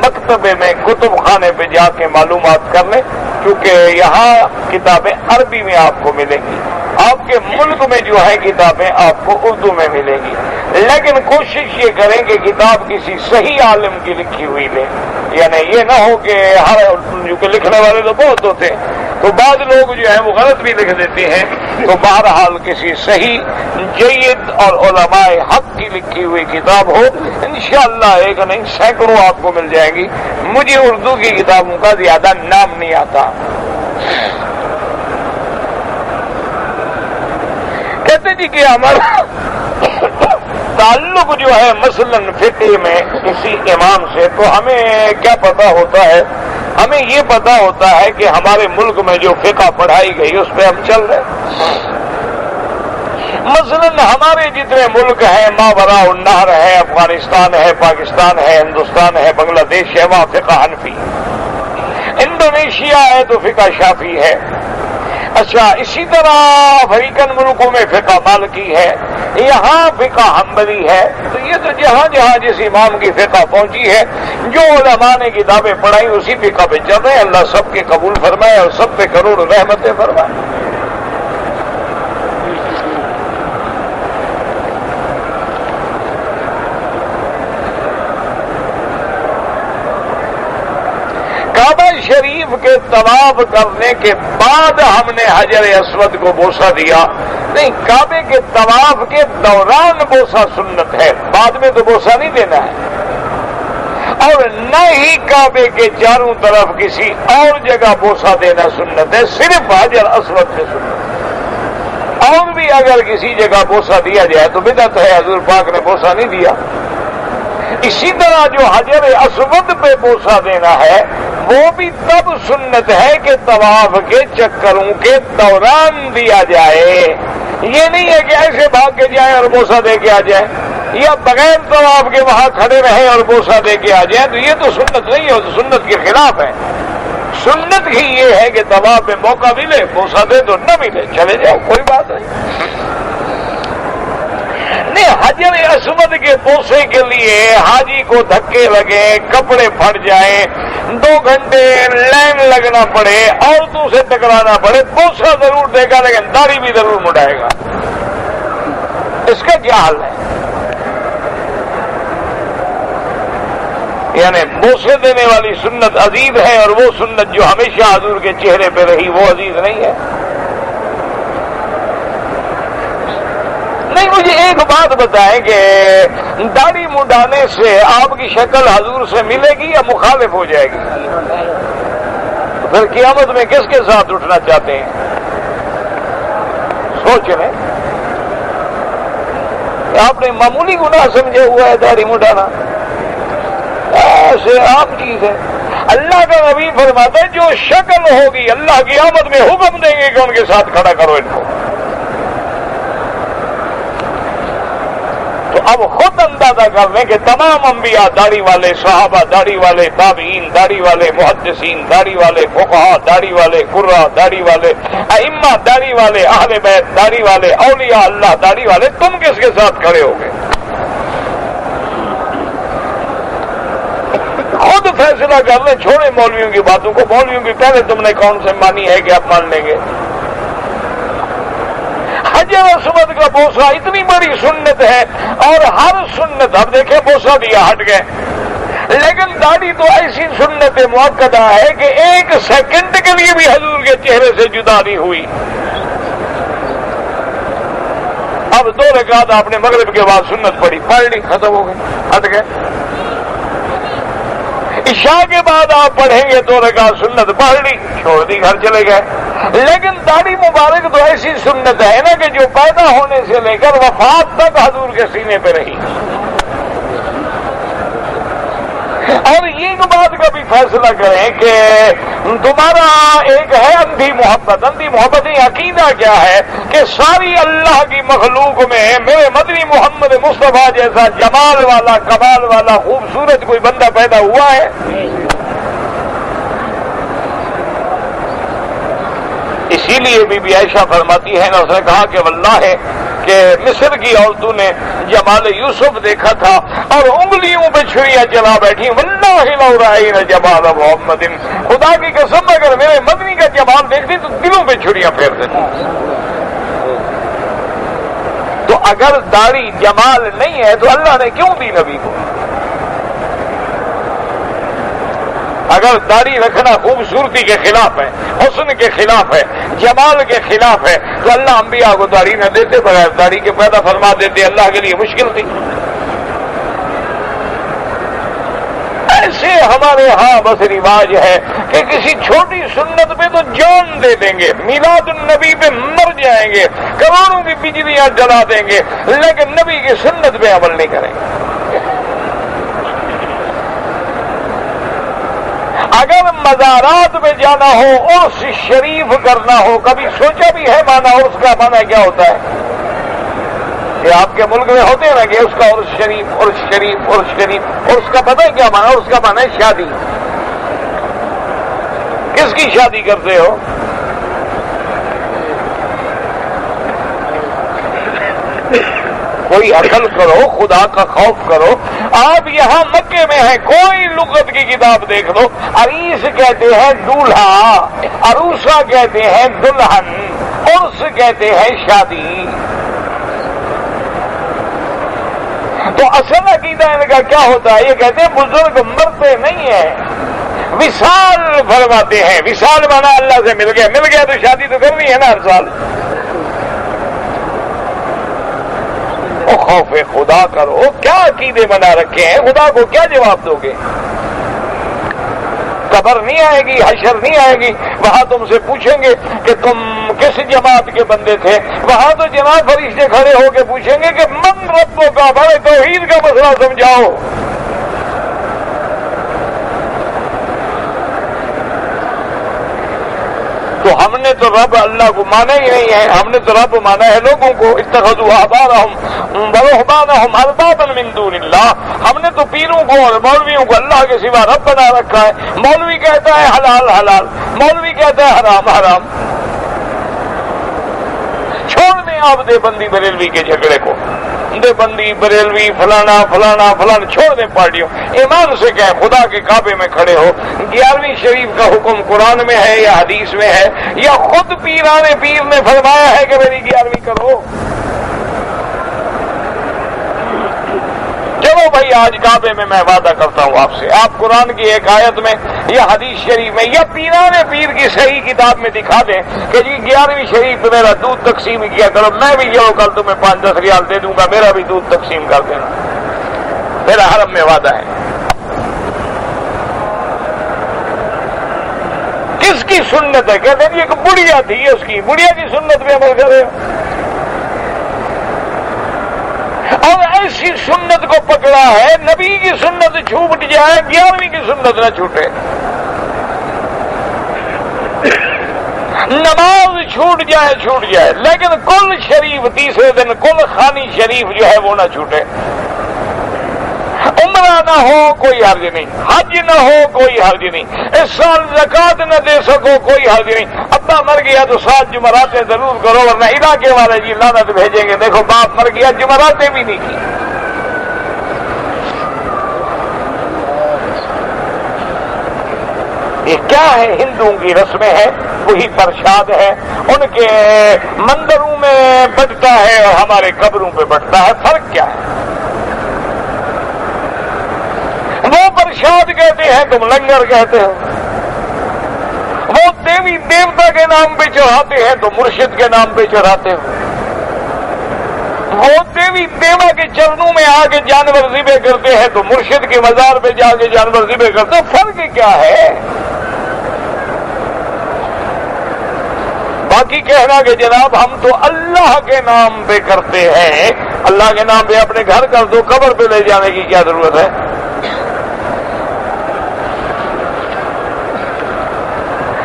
مکتبے میں کتب خانے پہ جا کے معلومات کر لیں، کیونکہ یہاں کتابیں عربی میں آپ کو ملیں گی، آپ کے ملک میں جو ہے کتابیں آپ کو اردو میں ملیں گی، لیکن کوشش یہ کریں کہ کتاب کسی صحیح عالم کی لکھی ہوئی لیں، یعنی یہ نہ ہو کہ ہر جو کہ لکھنے والے تو بہت ہوتے ہیں تو بعض لوگ جو ہیں وہ غلط بھی لکھ دیتے ہیں، تو بہرحال کسی صحیح جید اور علماء حق کی لکھی ہوئی کتاب ہو، انشاءاللہ ایک نہیں سینکڑوں آپ کو مل جائیں گی۔ مجھے اردو کی کتابوں کا زیادہ نام نہیں آتا۔ کہتے جی کہ ہمارا تعلق جو ہے مثلا فقہ میں کسی امام سے، تو ہمیں کیا پتا ہوتا ہے؟ ہمیں یہ پتا ہوتا ہے کہ ہمارے ملک میں جو فقہ پڑھائی گئی اس پہ ہم چل رہے ہیں۔ مثلا ہمارے جتنے ملک ہیں، ماوراء النہر ہے، افغانستان ہے، پاکستان ہے، ہندوستان ہے، بنگلہ دیش ہے، وہاں فقہ حنفی، انڈونیشیا ہے تو فقہ شافعی ہے۔ اچھا، اسی طرح افریقن ملکوں میں فقہ مالکی ہے، یہاں فقہ حنبلی ہے۔ تو یہ تو جہاں جہاں جس امام کی فقہ پہنچی ہے، جو علماء نے کتابیں پڑھائی اسی فقہ پہ چل رہے ہیں، اللہ سب کے قبول فرمائے اور سب پہ کروڑ رحمتیں فرمائے۔ کعبہ شریف کے طواف کرنے کے بعد ہم نے حجر اسود کو بوسہ دیا نہیں، کعبے کے طواف کے دوران بوسہ سنت ہے، بعد میں تو بوسہ نہیں دینا ہے، اور نہ ہی کعبے کے چاروں طرف کسی اور جگہ بوسہ دینا سنت ہے، صرف حجر اسود سے سنت۔ اور بھی اگر کسی جگہ بوسہ دیا جائے تو بدعت ہے، حضور پاک نے بوسہ نہیں دیا۔ اسی طرح جو حجر اسود پہ بوسہ دینا ہے وہ بھی تب سنت ہے کہ طواف کے چکروں کے دوران دیا جائے، یہ نہیں ہے کہ ایسے بھاگ کے جائیں اور بوسہ دے کے آ جائیں، یا بغیر طواف کے وہاں کھڑے رہیں اور بوسہ دے کے آ جائیں، تو یہ تو سنت نہیں ہے، تو سنت کے خلاف ہے۔ سنت ہی یہ ہے کہ طواف میں موقع ملے بوسہ دے تو نہ ملے چلے جاؤ، کوئی بات نہیں۔ حجر اسود کے بوسے کے لیے حاجی کو دھکے لگے، کپڑے پھٹ جائیں، 2 گھنٹے لائن لگنا پڑے، عورتوں سے ٹکرانا پڑے، بوسہ ضرور دے گا لیکن داڑھی بھی ضرور مڈائے گا، اس کا کیا حل ہے؟ یعنی بوسے دینے والی سنت عزیز ہے اور وہ سنت جو ہمیشہ حضور کے چہرے پہ رہی وہ عزیز نہیں ہے۔ نہیں، مجھے ایک بات بتائیں کہ داڑھی مڈانے سے آپ کی شکل حضور سے ملے گی یا مخالف ہو جائے گی؟ تو پھر قیامت میں کس کے ساتھ اٹھنا چاہتے ہیں؟ سوچ لیں، آپ نے معمولی گناہ سمجھا ہوا ہے داڑھی مڈانا، ایسے عام چیز ہے۔ اللہ کا نبی فرماتا ہے جو شکل ہوگی اللہ قیامت میں حکم دیں گے کہ ان کے ساتھ کھڑا کرو ان کو۔ تو اب خود اندازہ کر لیں کہ تمام انبیاء داڑھی والے، صحابہ داڑھی والے، تابعین داڑھی والے، محدثین داڑھی والے، فقہاء داڑھی والے، قراء داڑھی والے، ائمہ داڑھی والے، اہل بیت داڑھی والے، اولیاء اللہ داڑھی والے، تم کس کے ساتھ کھڑے ہو گئے؟ خود فیصلہ کر لیں، چھوڑیں مولویوں کی باتوں کو، مولویوں کی پہلے تم نے کون سے مانی ہے کہ آپ مان لیں گے؟ حجر اسود کا بوسہ اتنی بڑی سنت ہے، اور ہر سنت، اب دیکھیں بوسہ دیا ہٹ گئے، لیکن داڑھی تو ایسی سنت مؤکدہ ہے کہ ایک سیکنڈ کے لیے بھی حضور کے چہرے سے جدا نہیں ہوئی۔ اب 2 رکعت آپ نے مغرب کے بعد سنت پڑھی، پڑھ لی، ختم ہو گئی، ہٹ گئے۔ عشاء کے بعد آپ پڑھیں گے 2 رکعت سنت، پڑھ لی، چھوڑ دی، گھر چلے گئے۔ لیکن داڑھی مبارک تو ایسی سنت ہے نا کہ جو پیدا ہونے سے لے کر وفات تک حضور کے سینے پہ رہی۔ اور ایک بات کا بھی فیصلہ کریں کہ تمہارا ایک ہے اندھی محبت، اندھی محبت عقیدہ کیا ہے کہ ساری اللہ کی مخلوق میں میرے مدنی محمد مصطفیٰ جیسا جمال والا، کمال والا، خوبصورت کوئی بندہ پیدا ہوا ہے؟ اسی لیے بی بی عائشہ فرماتی ہے نا، اس نے کہا کہ واللہ ہے کہ مصر کی عورتوں نے جمال یوسف دیکھا تھا اور انگلیوں پہ چھریاں چلا بیٹھی، واللہ لو رأینا جمال محمد، خدا کی قسم اگر میرے مدنی کا جمال دیکھتی تو دلوں پہ چھریاں پھیر دیتی۔ تو اگر داڑھی جمال نہیں ہے تو اللہ نے کیوں دی نبی کو؟ اگر داڑھی رکھنا خوبصورتی کے خلاف ہے، حسن کے خلاف ہے، جمال کے خلاف ہے، تو اللہ انبیاء کو داڑھی نہ دیتے، بغیر داڑھی کے پیدا فرما دیتے، اللہ کے لیے مشکل تھی۔ ایسے ہمارے ہاں بس رواج ہے کہ کسی چھوٹی سنت پہ تو جان دے دیں گے، میلاد النبی پہ مر جائیں گے، کروڑوں کی بجلیاں جلا دیں گے، لیکن نبی کی سنت پہ عمل نہیں کریں گے۔ اگر مزارات میں جانا ہو، عرس شریف کرنا ہو، کبھی سوچا بھی ہے مانا عرس کا مانا کیا ہوتا ہے؟ یہ آپ کے ملک میں ہوتے ہیں نا کہ اس کا عرس شریف، عرس شریف، عرس شریف، عرس کا پتہ ہے کیا مانا؟ عرس کا مانا ہے شادی۔ کس کی شادی کرتے ہو؟ کوئی عقل کرو، خدا کا خوف کرو۔ آپ یہاں مکے میں ہیں، کوئی لغت کی کتاب دیکھ لو، عریس کہتے ہیں دولہا، عروسہ کہتے ہیں دلہن، عرس کہتے ہیں شادی۔ تو اصل عقیدہ ان کا کیا ہوتا ہے؟ یہ کہتے ہیں بزرگ مرتے نہیں ہیں، وصال فرماتے ہیں۔ وصال مانا اللہ سے مل گیا تو شادی تو کرنی ہے نا ہر سال۔ خوف خدا کرو، کیا عقیدے بنا رکھے ہیں؟ خدا کو کیا جواب دو گے؟ قبر نہیں آئے گی، حشر نہیں آئے گی، وہاں تم سے پوچھیں گے کہ تم کس جماعت کے بندے تھے، وہاں تو جناب فرشتے کھڑے ہو کے پوچھیں گے کہ من ربوں کا، بڑے توحید کا مسئلہ سمجھاؤ۔ تو ہم نے تو رب اللہ کو مانا ہی نہیں ہے، ہم نے تو رب مانا ہے لوگوں کو، اتخذوا احبارهم ورهبانهم اربابا من دون اللہ۔ ہم نے تو پیروں کو اور مولویوں کو اللہ کے سوا رب بنا رکھا ہے۔ مولوی کہتا ہے حلال حلال، مولوی کہتا ہے حرام حرام۔ چھوڑ دیں آپ دیوبندی بریلوی کے جھگڑے کو، دیوبندی بریلوی فلانا فلانا فلانا، چھوڑ دیں پارٹیوں، ایمان سے کہیں خدا کے کعبے میں کھڑے ہو، 11ویں شریف کا حکم قرآن میں ہے یا حدیث میں ہے یا خود پیران پیر نے فرمایا ہے کہ میری 11ویں کرو؟ چلو بھائی آج کعبے میں میں وعدہ کرتا ہوں آپ سے، آپ قرآن کی ایک آیت میں یا حدیث شریف میں یا پیران پیر کی صحیح کتاب میں دکھا دیں کہ جی 11ویں شریف پہ میرا دودھ تقسیم کیا کرو، میں بھی جو کل تمہیں 5-10 ریال دے دوں گا، میرا بھی دودھ تقسیم کر دینا، میرا حرم میں وعدہ ہے۔ کس کی سنت ہے؟ کہتے ہیں ایک بڑھیا تھی، اس کی بڑھیا کی سنت پہ عمل کرے، اور ایسی سنت کو پکڑا ہے نبی کی سنت چھوٹ جائے، 11ویں کی سنت نہ چھوٹے۔ نماز چھوٹ جائے لیکن کل شریف تیسرے دن کل خانی شریف جو ہے وہ نہ چھوٹے، عمرہ نہ ہو کوئی حرج نہیں، حج نہ ہو کوئی حرج نہیں، اس سال زکات نہ دے سکو کوئی حرج نہیں، ابا مر گیا تو 7 جمعراتیں ضرور کرو ورنہ علاقے والے جی لعنت بھیجیں گے، دیکھو باپ مر گیا جمعراتیں بھی نہیں کی۔ یہ کیا ہے؟ ہندوؤں کی رسمیں ہیں، وہی پرشاد ہے، ان کے مندروں میں بٹتا ہے اور ہمارے قبروں پہ بٹتا ہے، فرق کیا ہے؟ وہ پرشاد کہتے ہیں، تم لنگر کہتے ہو، وہ دیوی دیوتا کے نام پہ چڑھاتے ہیں تو مرشد کے نام پہ چڑھاتے ہو، وہ دیوی دیوا کے چرنوں میں آ کے جانور ذبح کرتے ہیں تو مرشد کے مزار پہ جا کے جانور ذبح کرتے ہیں، فرق کیا ہے؟ باقی کہنا کہ جناب ہم تو اللہ کے نام پہ کرتے ہیں، اللہ کے نام پہ اپنے گھر کر دو، قبر پہ لے جانے کی کیا ضرورت ہے؟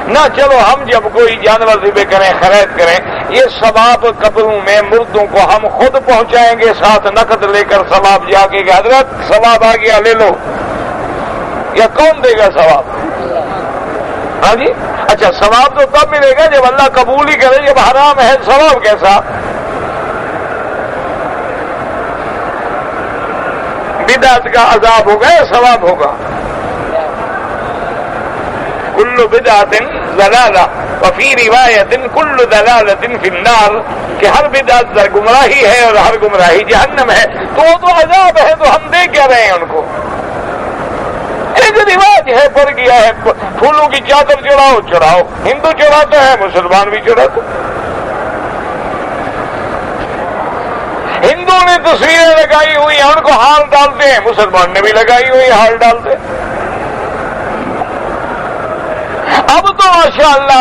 نہ چلو ہم جب کوئی جانور ذبح کریں خرید کریں، یہ ثواب قبروں میں مردوں کو ہم خود پہنچائیں گے ساتھ نقد لے کر، ثواب جا کے کہ حضرت ثواب آ گیا لے لو، یا کون دے گا ثواب؟ ہاں جی، اچھا ثواب تو تب ملے گا جب اللہ قبول ہی کرے، جب حرام ہے ثواب کیسا؟ بدعت کا عذاب ہوگا یا ثواب ہوگا؟ کل بدعت ضلالہ وفی روایت کل ضلالۃ فی النار، کہ ہر بدعت گمراہی ہے اور ہر گمراہی جہنم ہے، تو وہ تو عذاب ہے، تو ہم دے کیا رہے ہیں ان کو؟ ایک رواج ہے، پڑ گیا ہے، پھولوں کی چادر چڑھاؤ، ہندو چڑھاتا ہے مسلمان بھی چڑھاتا، ہندو نے تصویریں لگائی ہوئی ہیں ان کو ہار ڈالتے ہیں، مسلمان نے بھی لگائی ہوئی ہار ڈالتے ہیں۔ اب تو ماشاءاللہ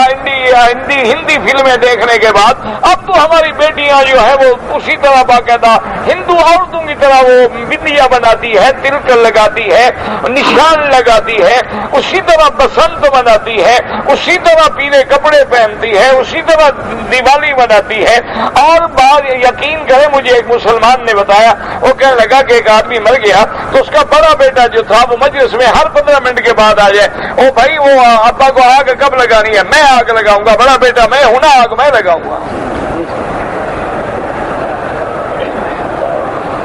ہندی فلمیں دیکھنے کے بعد اب تو ہماری بیٹیاں جو ہے وہ اسی طرح باقاعدہ ہندو عورتوں کی طرح وہ بندیاں بناتی ہے، تلک لگاتی ہے، نشان لگاتی ہے، اسی طرح بسنت مناتی ہے، اسی طرح پیلے کپڑے پہنتی ہے، اسی طرح دیوالی مناتی ہے۔ اور بعد یقین کرے مجھے ایک مسلمان نے بتایا، وہ کہنے لگا کہ ایک آدمی مر گیا تو اس کا بڑا بیٹا جو تھا وہ مجلس میں ہر 15 منٹ کے بعد آ جائے، او بھائی وہ ابا کو آگ کب لگانی ہے؟ میں آگ لگاؤں گا، بڑا بیٹا میں ہوں نا، آگ میں لگاؤں گا۔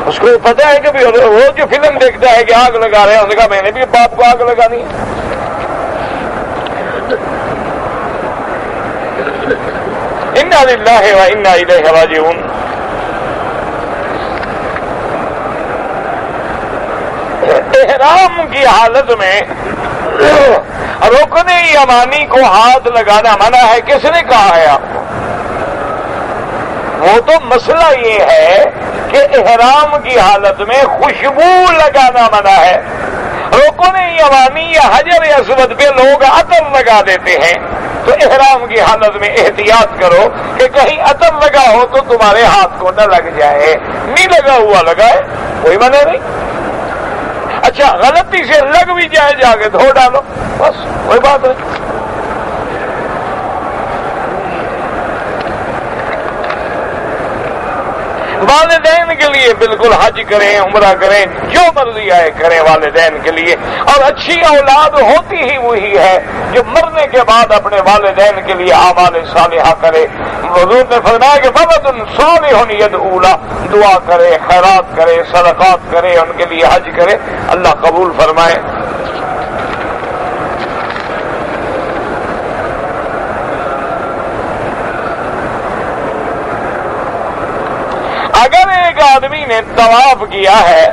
اس کو پتا ہے کہ وہ جو فلم دیکھتا ہے کہ آگ لگا رہے ہیں، انہوں نے کہا میں نے بھی باپ کو آگ لگانی ہے۔ انا للہ و انا الیہ راجعون۔ احرام کی حالت میں رکن یمانی کو ہاتھ لگانا منع ہے، کس نے کہا ہے آپ کو؟ وہ تو مسئلہ یہ ہے کہ احرام کی حالت میں خوشبو لگانا منع ہے۔ رکن یمانی یا حجر اسود پہ لوگ عطر لگا دیتے ہیں، تو احرام کی حالت میں احتیاط کرو کہ کہیں عطر لگا ہو تو تمہارے ہاتھ کو نہ لگ جائے، نہیں لگا ہوا لگائے، کوئی منع نہیں۔ اچھا غلطی سے لگ بھی جائے جا کے دھو ڈالو، بس کوئی بات نہیں۔ والدین کے لیے بالکل حج کریں، عمرہ کریں، جو مرضی آئے کریں والدین کے لیے، اور اچھی اولاد ہوتی ہی وہی ہے جو مرنے کے بعد اپنے والدین کے لیے اعمال صالحہ کرے۔ حضور نے فرمایا کہ فَوَلَدٌ صَالِحٌ يَدْعُو لَهُ، دعا کرے، خیرات کرے، صدقات کرے، ان کے لیے حج کرے، اللہ قبول فرمائے۔ اگر ایک آدمی نے طواف کیا ہے،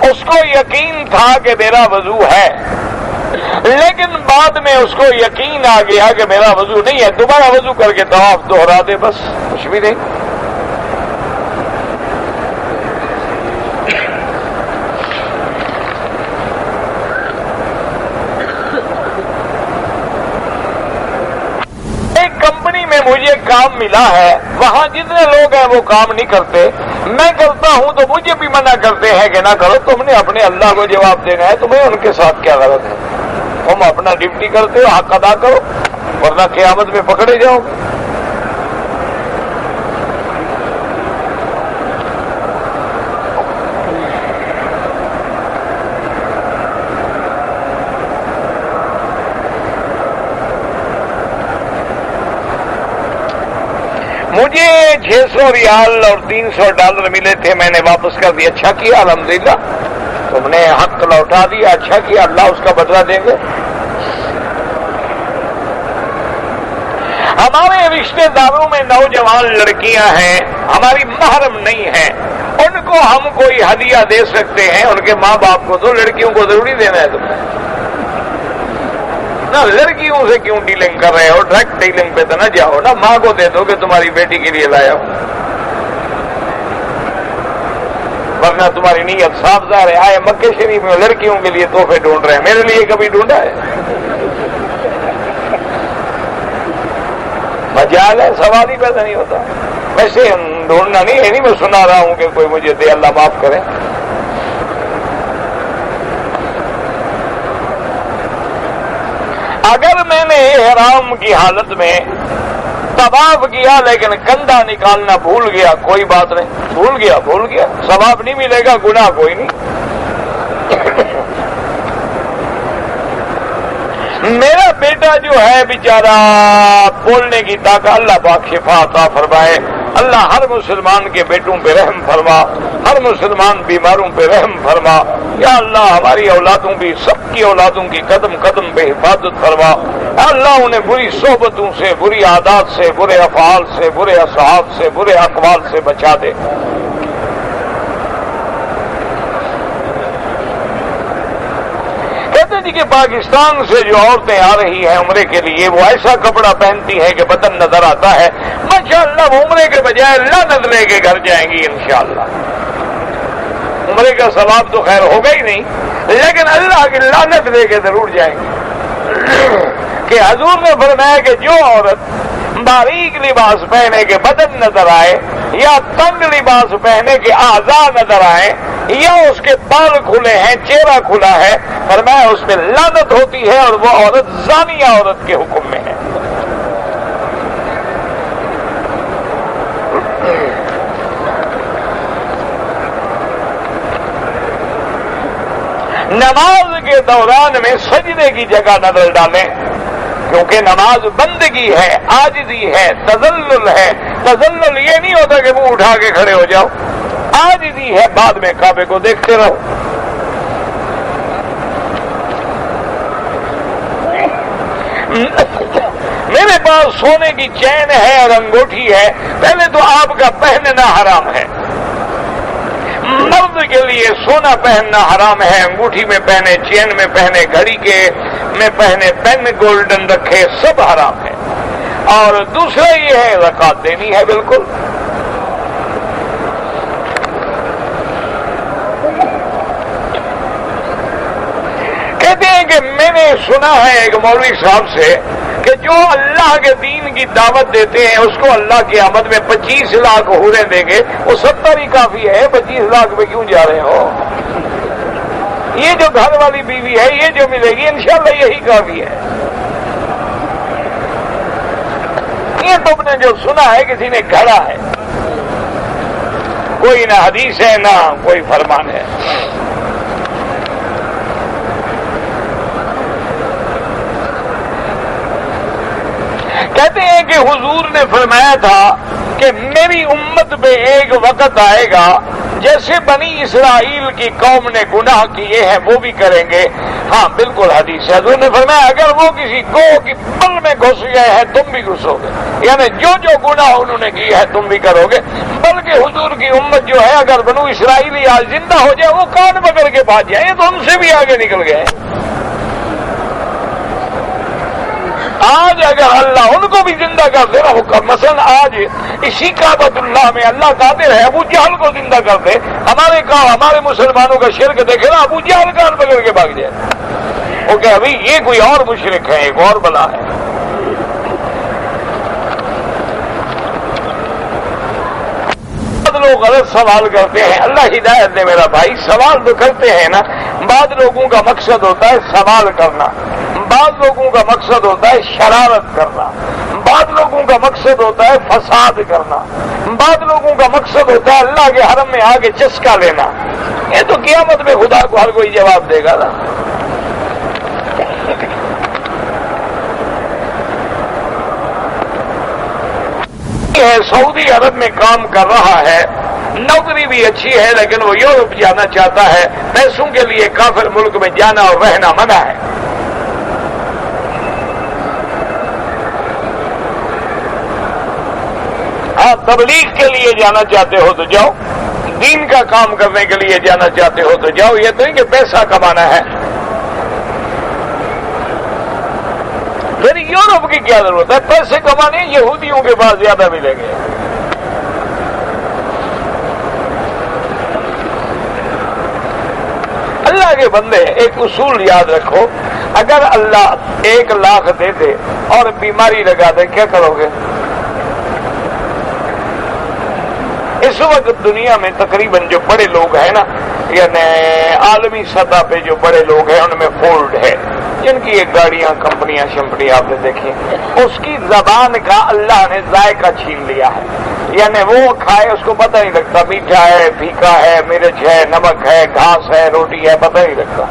اس کو یقین تھا کہ میرا وضو ہے، لیکن بعد میں اس کو یقین آ گیا کہ میرا وضو نہیں ہے، دوبارہ وضو کر کے طواف دوہرا دے، بس کچھ بھی نہیں۔ کمپنی میں مجھے کام ملا ہے، وہاں جتنے لوگ ہیں وہ کام نہیں کرتے، میں کرتا ہوں تو مجھے بھی منع کرتے ہیں کہ نہ کرو، تم نے اپنے اللہ کو جواب دینا ہے، تمہیں ان کے ساتھ کیا غلط ہے؟ تم اپنا ڈیوٹی کرتے ہو، حق ادا کرو، ورنہ قیامت میں پکڑے جاؤ گے۔ مجھے 600 ریال اور 300 ڈالر ملے تھے، میں نے واپس کر دیا۔ اچھا کیا، الحمدللہ، تم نے حق لوٹا دیا، اچھا کیا، اللہ اس کا بدلہ دیں گے۔ ہمارے رشتے داروں میں نوجوان لڑکیاں ہیں، ہماری محرم نہیں ہیں، ان کو ہم کوئی ہدیہ دے سکتے ہیں، ان کے ماں باپ کو تو لڑکیوں کو ضروری دینا ہے تمہیں نا، لڑکیوں سے کیوں ڈیلنگ کر رہے ہو؟ ڈائریکٹ ڈیلنگ پہ تو نہ جاؤ نا، ماں کو دے دو کہ تمہاری بیٹی کے لیے لایا ہوں، ورنہ تمہاری نیت صاف ظاہر ہے۔ آئے مکے شریف میں لڑکیوں کے لیے تحفے ڈھونڈ رہے ہیں، میرے لیے کبھی ڈھونڈا ہے؟ مجال ہے، سوال ہی پیدا نہیں ہوتا۔ ویسے ڈھونڈنا نہیں ہے، نہیں میں سنا رہا ہوں کہ کوئی مجھے دے، اللہ معاف کرے۔ اگر میں نے احرام کی حالت میں طواف کیا لیکن کندھا نکالنا بھول گیا، کوئی بات نہیں، بھول گیا، ثواب نہیں ملے گا، گناہ کوئی نہیں۔ میرا بیٹا جو ہے بیچارہ بولنے کی طاقت، اللہ پاک شفا عطا فرمائے، اللہ ہر مسلمان کے بیٹوں پہ رحم فرما، ہر مسلمان بیماروں پہ رحم فرما، یا اللہ ہماری اولادوں بھی، سب کی اولادوں کی قدم قدم پہ حفاظت فرما، اللہ انہیں بری صحبتوں سے، بری عادات سے، برے افعال سے، برے اصحاب سے، برے اقوال سے بچا دے۔ کہتے جی کہ پاکستان سے جو عورتیں آ رہی ہیں عمرے کے لیے، وہ ایسا کپڑا پہنتی ہیں کہ بدن نظر آتا ہے، ماشاءاللہ وہ عمرے کے بجائے لعنت لے کے گھر جائیں گی انشاءاللہ۔ عمرے کا ثواب تو خیر ہوگا ہی نہیں، لیکن اللہ کی لعنت لے کے ضرور جائیں گے، کہ حضور نے فرمایا کہ جو عورت باریک لباس پہنے کے بدن نظر آئے، یا تنگ لباس پہنے کے اعضاء نظر آئے، یا اس کے بال کھلے ہیں، چہرہ کھلا ہے، فرمایا اس میں لعنت ہوتی ہے، اور وہ عورت زانیہ عورت کے حکم میں ہے۔ نماز کے دوران میں سجدے کی جگہ نظر ڈالیں، کیونکہ نماز بندگی ہے، عاجزی ہے، تذلل ہے۔ تذلل یہ نہیں ہوتا کہ منہ اٹھا کے کھڑے ہو جاؤ، عاجزی ہے، بعد میں کعبے کو دیکھتے رہو۔ میرے پاس سونے کی چین ہے اور انگوٹھی ہے، پہلے تو آپ کا پہننا حرام ہے، مرد کے لیے سونا پہننا حرام ہے، انگوٹھی میں پہنے، چین میں پہنے، گھڑی کے میں پہنے، پین گولڈن رکھے، سب حرام ہے۔ اور دوسرا یہ ہے زکات دینی ہے بالکل۔ کہتے ہیں کہ میں نے سنا ہے ایک مولوی صاحب سے کہ جو اللہ کے دین کی دعوت دیتے ہیں اس کو اللہ کی آمد میں 25 لاکھ حوریں دیں گے، وہ 70 ہی کافی ہے، 25 لاکھ میں کیوں جا رہے ہو؟ یہ جو گھر والی بیوی ہے یہ جو ملے گی انشاءاللہ یہی کافی ہے۔ یہ تم نے جو سنا ہے کسی نے گھڑا ہے، کوئی نہ حدیث ہے نہ کوئی فرمان ہے۔ کہتے ہیں کہ حضور نے فرمایا تھا کہ میری امت پہ ایک وقت آئے گا جیسے بنی اسرائیل کی قوم نے گناہ کیے ہیں وہ بھی کریں گے۔ ہاں بالکل حدیث ہے، حضور نے فرمایا اگر وہ کسی گوہ کی پل میں گھس گئے ہیں تم بھی گھسو گے، یعنی جو جو گناہ انہوں نے کیے ہیں تم بھی کرو گے۔ بلکہ حضور کی امت جو ہے اگر بنو اسرائیلی آج زندہ ہو جائے وہ کان پکڑ کے بھاگ جائیں، تو ان سے بھی آگے نکل گئے۔ آج اگر اللہ ان کو بھی زندہ کر دے رہا، مثلا آج اسی کعبۃ اللہ میں اللہ قادر ہے ابو جہل کو زندہ کر دے، ہمارے مسلمانوں کا شرک دیکھے نا، ابو جہل کان پکڑ کے بھاگ جائے، وہ کہ ابھی یہ کوئی اور مشرک ہے، ایک اور بلا ہے۔ لوگ غلط سوال کرتے ہیں، اللہ ہدایت دے میرا بھائی، سوال تو کرتے ہیں نا، بعض لوگوں کا مقصد ہوتا ہے سوال کرنا، بعض لوگوں کا مقصد ہوتا ہے شرارت کرنا، بعض لوگوں کا مقصد ہوتا ہے فساد کرنا، بعض لوگوں کا مقصد ہوتا ہے اللہ کے حرم میں آگے چسکا لینا۔ یہ تو قیامت میں خدا کو ہر کوئی جواب دے گا نا۔ سعودی عرب میں کام کر رہا ہے، نوکری بھی اچھی ہے، لیکن وہ یورپ جانا چاہتا ہے، پیسوں کے لیے کافر ملک میں جانا اور رہنا منع ہے۔ آپ تبلیغ کے لیے جانا چاہتے ہو تو جاؤ، دین کا کام کرنے کے لیے جانا چاہتے ہو تو جاؤ، یہ تو نہیں کہ پیسہ کمانا ہے۔ پھر یورپ کی کیا ضرورت ہے؟ پیسے کمانے یہودیوں کے پاس زیادہ ملیں گے۔ اللہ کے بندے ایک اصول یاد رکھو، اگر اللہ 1 لاکھ دے دے اور بیماری لگا دے کیا کرو گے؟ اس وقت دنیا میں تقریباً جو بڑے لوگ ہیں نا، یعنی عالمی سطح پہ جو بڑے لوگ ہیں ان میں فورڈ ہے، جن کی ایک گاڑیاں کمپنیاں شمپنی آپ نے دیکھی، اس کی زبان کا اللہ نے ذائقہ چھین لیا ہے، یعنی وہ کھائے اس کو پتہ نہیں لگتا میٹھا ہے پھیکا ہے مرچ ہے نمک ہے گھاس ہے روٹی ہے، پتہ نہیں لگتا۔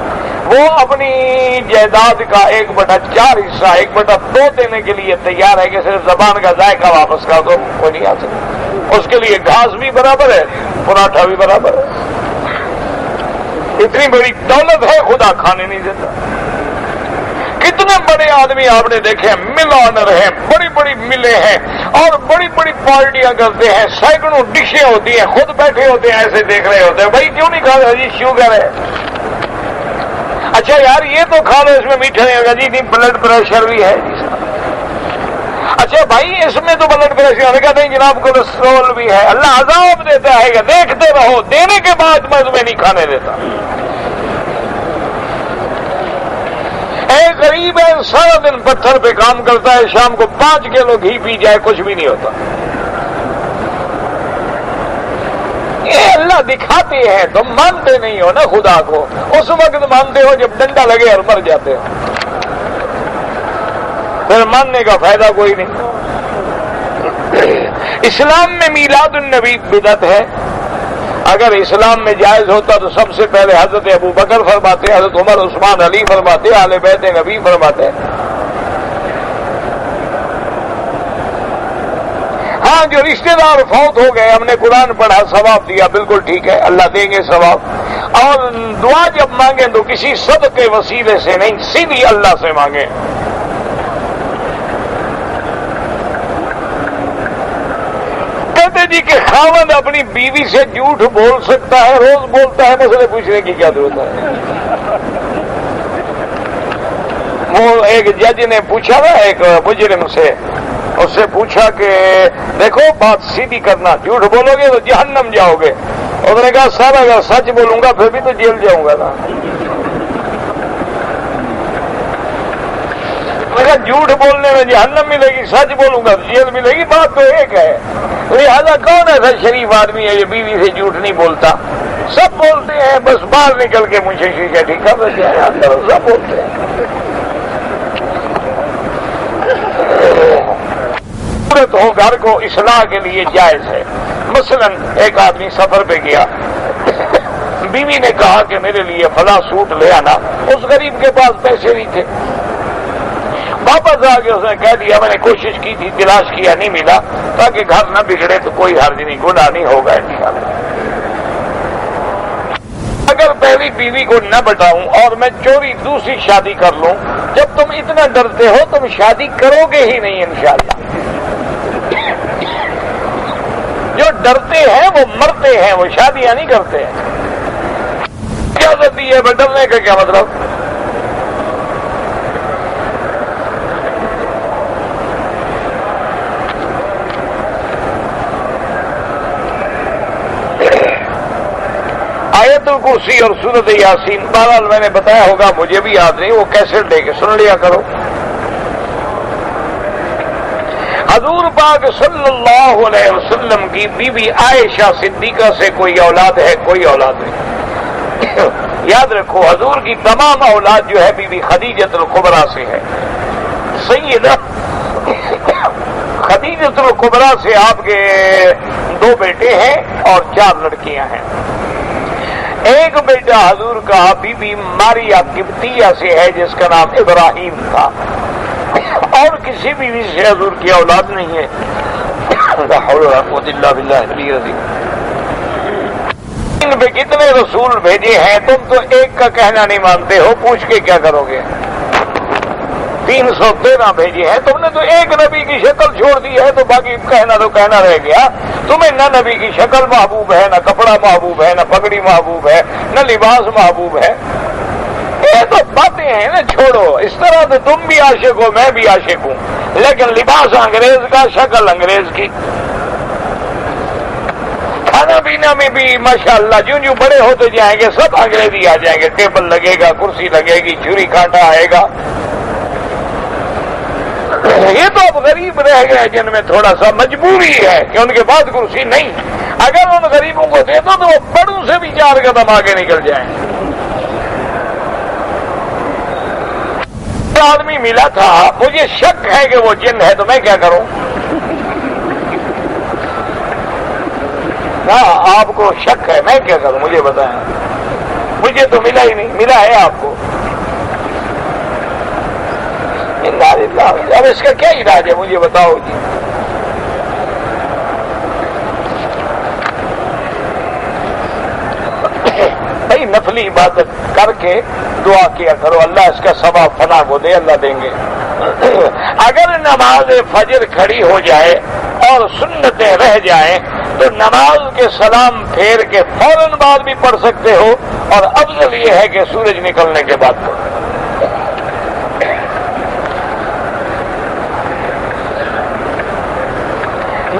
وہ اپنی جائیداد کا 1/4 حصہ 1/2 دینے کے لیے تیار ہے کہ صرف زبان کا ذائقہ واپس کر دو، کوئی نہیں آ سکتا۔ اس کے لیے گھاس بھی برابر ہے، پراٹھا بھی برابر ہے۔ اتنی بڑی دولت ہے، خدا کھانے نہیں دیتا۔ کتنے بڑے آدمی آپ نے دیکھے ہیں، مل آنر ہیں، بڑی بڑی ملیں ہیں اور بڑی بڑی پارٹیاں کرتے ہیں، سینکڑوں ڈشیں ہوتی ہیں، خود بیٹھے ہوتے ہیں ایسے دیکھ رہے ہوتے ہیں، بھائی کیوں نہیں کھا رہے جی؟ شوگر ہے۔ اچھا یار یہ تو کھا لو، اس میں میٹھا نہیں ہوگا جی، نہیں بلڈ پریشر بھی ہے۔ اچھا بھائی اس میں تو بلڈ پریشر ہونے کا نہیں جناب، کولیسٹرول بھی ہے۔ اللہ عذاب دیتا ہے کہ دیکھتے رہو، دینے کے بعد میں تمہیں نہیں کھانے دیتا۔ ایک غریب ہے سارا دن پتھر پہ کام کرتا ہے، شام کو 5 کلو گھی پی جائے کچھ بھی نہیں ہوتا۔ یہ اللہ دکھاتے ہیں، تم مانتے نہیں ہو نا خدا کو، اس وقت مانتے ہو جب ڈنڈا لگے اور مر جاتے ہو، پھر ماننے کا فائدہ کوئی نہیں۔ اسلام میں میلاد النبی بدعت ہے۔ اگر اسلام میں جائز ہوتا تو سب سے پہلے حضرت ابو بکر فرماتے، حضرت عمر عثمان علی فرماتے، اہل بیت نبی فرماتے۔ ہاں جو رشتہ دار فوت ہو گئے، ہم نے قرآن پڑھا ثواب دیا، بالکل ٹھیک ہے، اللہ دیں گے ثواب۔ اور دعا جب مانگیں تو کسی صدقے وسیلے سے نہیں، سیدھی اللہ سے مانگیں۔ کہتے جی کہ خاوند اپنی بیوی سے جھوٹ بول سکتا ہے، روز بولتا ہے، مسئلے پوچھنے کی کیا ضرورت ہے؟ وہ ایک جج نے پوچھا نا ایک مجرم سے، اس سے پوچھا کہ دیکھو بات سیدھی کرنا، جھوٹ بولو گے تو جہنم جاؤ گے۔ اس نے کہا سر اگر سچ بولوں گا پھر بھی تو جیل جاؤں گا نا۔ مگر جھوٹ بولنے میں جہنم ملے گی، سچ بولوں گا تو جیل ملے گی، بات تو ایک ہے۔ لہٰذا کون ایسا شریف آدمی ہے جو بیوی سے جھوٹ نہیں بولتا؟ سب بولتے ہیں، بس باہر نکل کے مجھے شیشہ ٹھیک ہے، سب بولتے ہیں۔ ضرورت ہو گھر کو اصلاح کے لیے جائز ہے۔ مثلا ایک آدمی سفر پہ گیا، بیوی نے کہا کہ میرے لیے فلاں سوٹ لے آنا، اس غریب کے پاس پیسے نہیں تھے، واپس آ کے اس نے کہہ دیا میں نے کوشش کی تھی، تلاش کیا نہیں ملا، تاکہ گھر نہ بگڑے تو کوئی حرج نہیں، گناہ نہیں ہوگا انشاءاللہ۔ اگر پہلی بیوی کو نہ بتاؤں اور میں چوری دوسری شادی کر لوں، جب تم اتنا ڈرتے ہو تم شادی کرو گے ہی نہیں انشاءاللہ۔ جو ڈرتے ہیں وہ مرتے ہیں، وہ شادیاں نہیں کرتے ہیں۔ اجازت دی ہے، ڈرنے کا کیا مطلب؟ آیت الکرسی اور سورۃ یاسین، بہرحال میں نے بتایا ہوگا، مجھے بھی یاد نہیں، وہ کیسٹ لے کے سن لیا کرو۔ حضور پاک صلی اللہ علیہ وسلم کی بی بی عائشہ صدیقہ سے کوئی اولاد ہے؟ کوئی اولاد نہیں۔ یاد رکھو حضور کی تمام اولاد جو ہے بی بی خدیجۃ الکبریٰ سے ہے. سیدہ خدیجۃ الکبریٰ سے آپ کے 2 بیٹے ہیں اور 4 لڑکیاں ہیں. ایک بیٹا حضور کا بی بی ماریا قبطیہ سے ہے جس کا نام ابراہیم تھا، اور کسی بیوی سے حضور کی اولاد نہیں ہے. لا حول ولا قوة الا باللہ العلی العظیم. ان پہ کتنے رسول بھیجے ہیں، تم تو ایک کا کہنا نہیں مانتے ہو، پوچھ کے کیا کرو گے؟ 313 بھیجے ہیں، تم نے تو ایک نبی کی شکل چھوڑ دی ہے، تو باقی کہنا تو کہنا رہ گیا. تمہیں نہ نبی کی شکل محبوب ہے، نہ کپڑا محبوب ہے، نہ پگڑی محبوب ہے، نہ لباس محبوب ہے. یہ تو باتیں ہیں نا، چھوڑو. اس طرح تو تم بھی عاشق ہو، میں بھی عاشق ہوں، لیکن لباس انگریز کا، شکل انگریز کی. کھانا پینا میں بھی ماشاءاللہ جو بڑے ہوتے جائیں گے سب انگریزی آ جائیں گے. ٹیبل لگے گا، کرسی لگے گی، چھری کانٹا آئے گا. یہ تو اب غریب رہ گئے جن میں تھوڑا سا مجبوری ہے کہ ان کے پاس کرسی نہیں. اگر ان غریبوں کو دے دو تو وہ بڑوں سے بھی 4 قدم آگے نکل جائیں. آدمی ملا تھا، مجھے شک ہے کہ وہ جن ہے، تو میں کیا کروں؟ ہاں آپ کو شک ہے، میں کیا کروں؟ مجھے بتائیں. مجھے تو ملا ہی نہیں. ملا ہے آپ کو؟ اب اس کا کیا علاج ہے مجھے بتاؤ جی. بھائی نفلی عبادت کر کے دعا کیا کرو، اللہ اس کا ثواب فنا کو دے، اللہ دیں گے. اگر نماز فجر کھڑی ہو جائے اور سنتیں رہ جائیں تو نماز کے سلام پھیر کے فوراً بعد بھی پڑھ سکتے ہو، اور افضل یہ ہے کہ سورج نکلنے کے بعد پڑھو.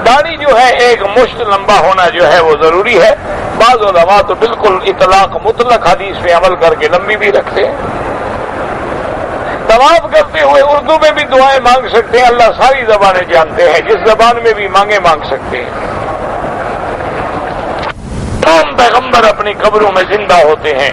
داڑھی جو ہے ایک مشت لمبا ہونا جو ہے وہ ضروری ہے. بعض علماء تو بالکل اطلاق مطلق حدیث پہ عمل کر کے لمبی بھی رکھتے ہیں. طواف کرتے ہوئے اردو میں بھی دعائیں مانگ سکتے ہیں، اللہ ساری زبانیں جانتے ہیں، جس زبان میں بھی مانگ سکتے ہیں. تمام پیغمبر اپنی قبروں میں زندہ ہوتے ہیں.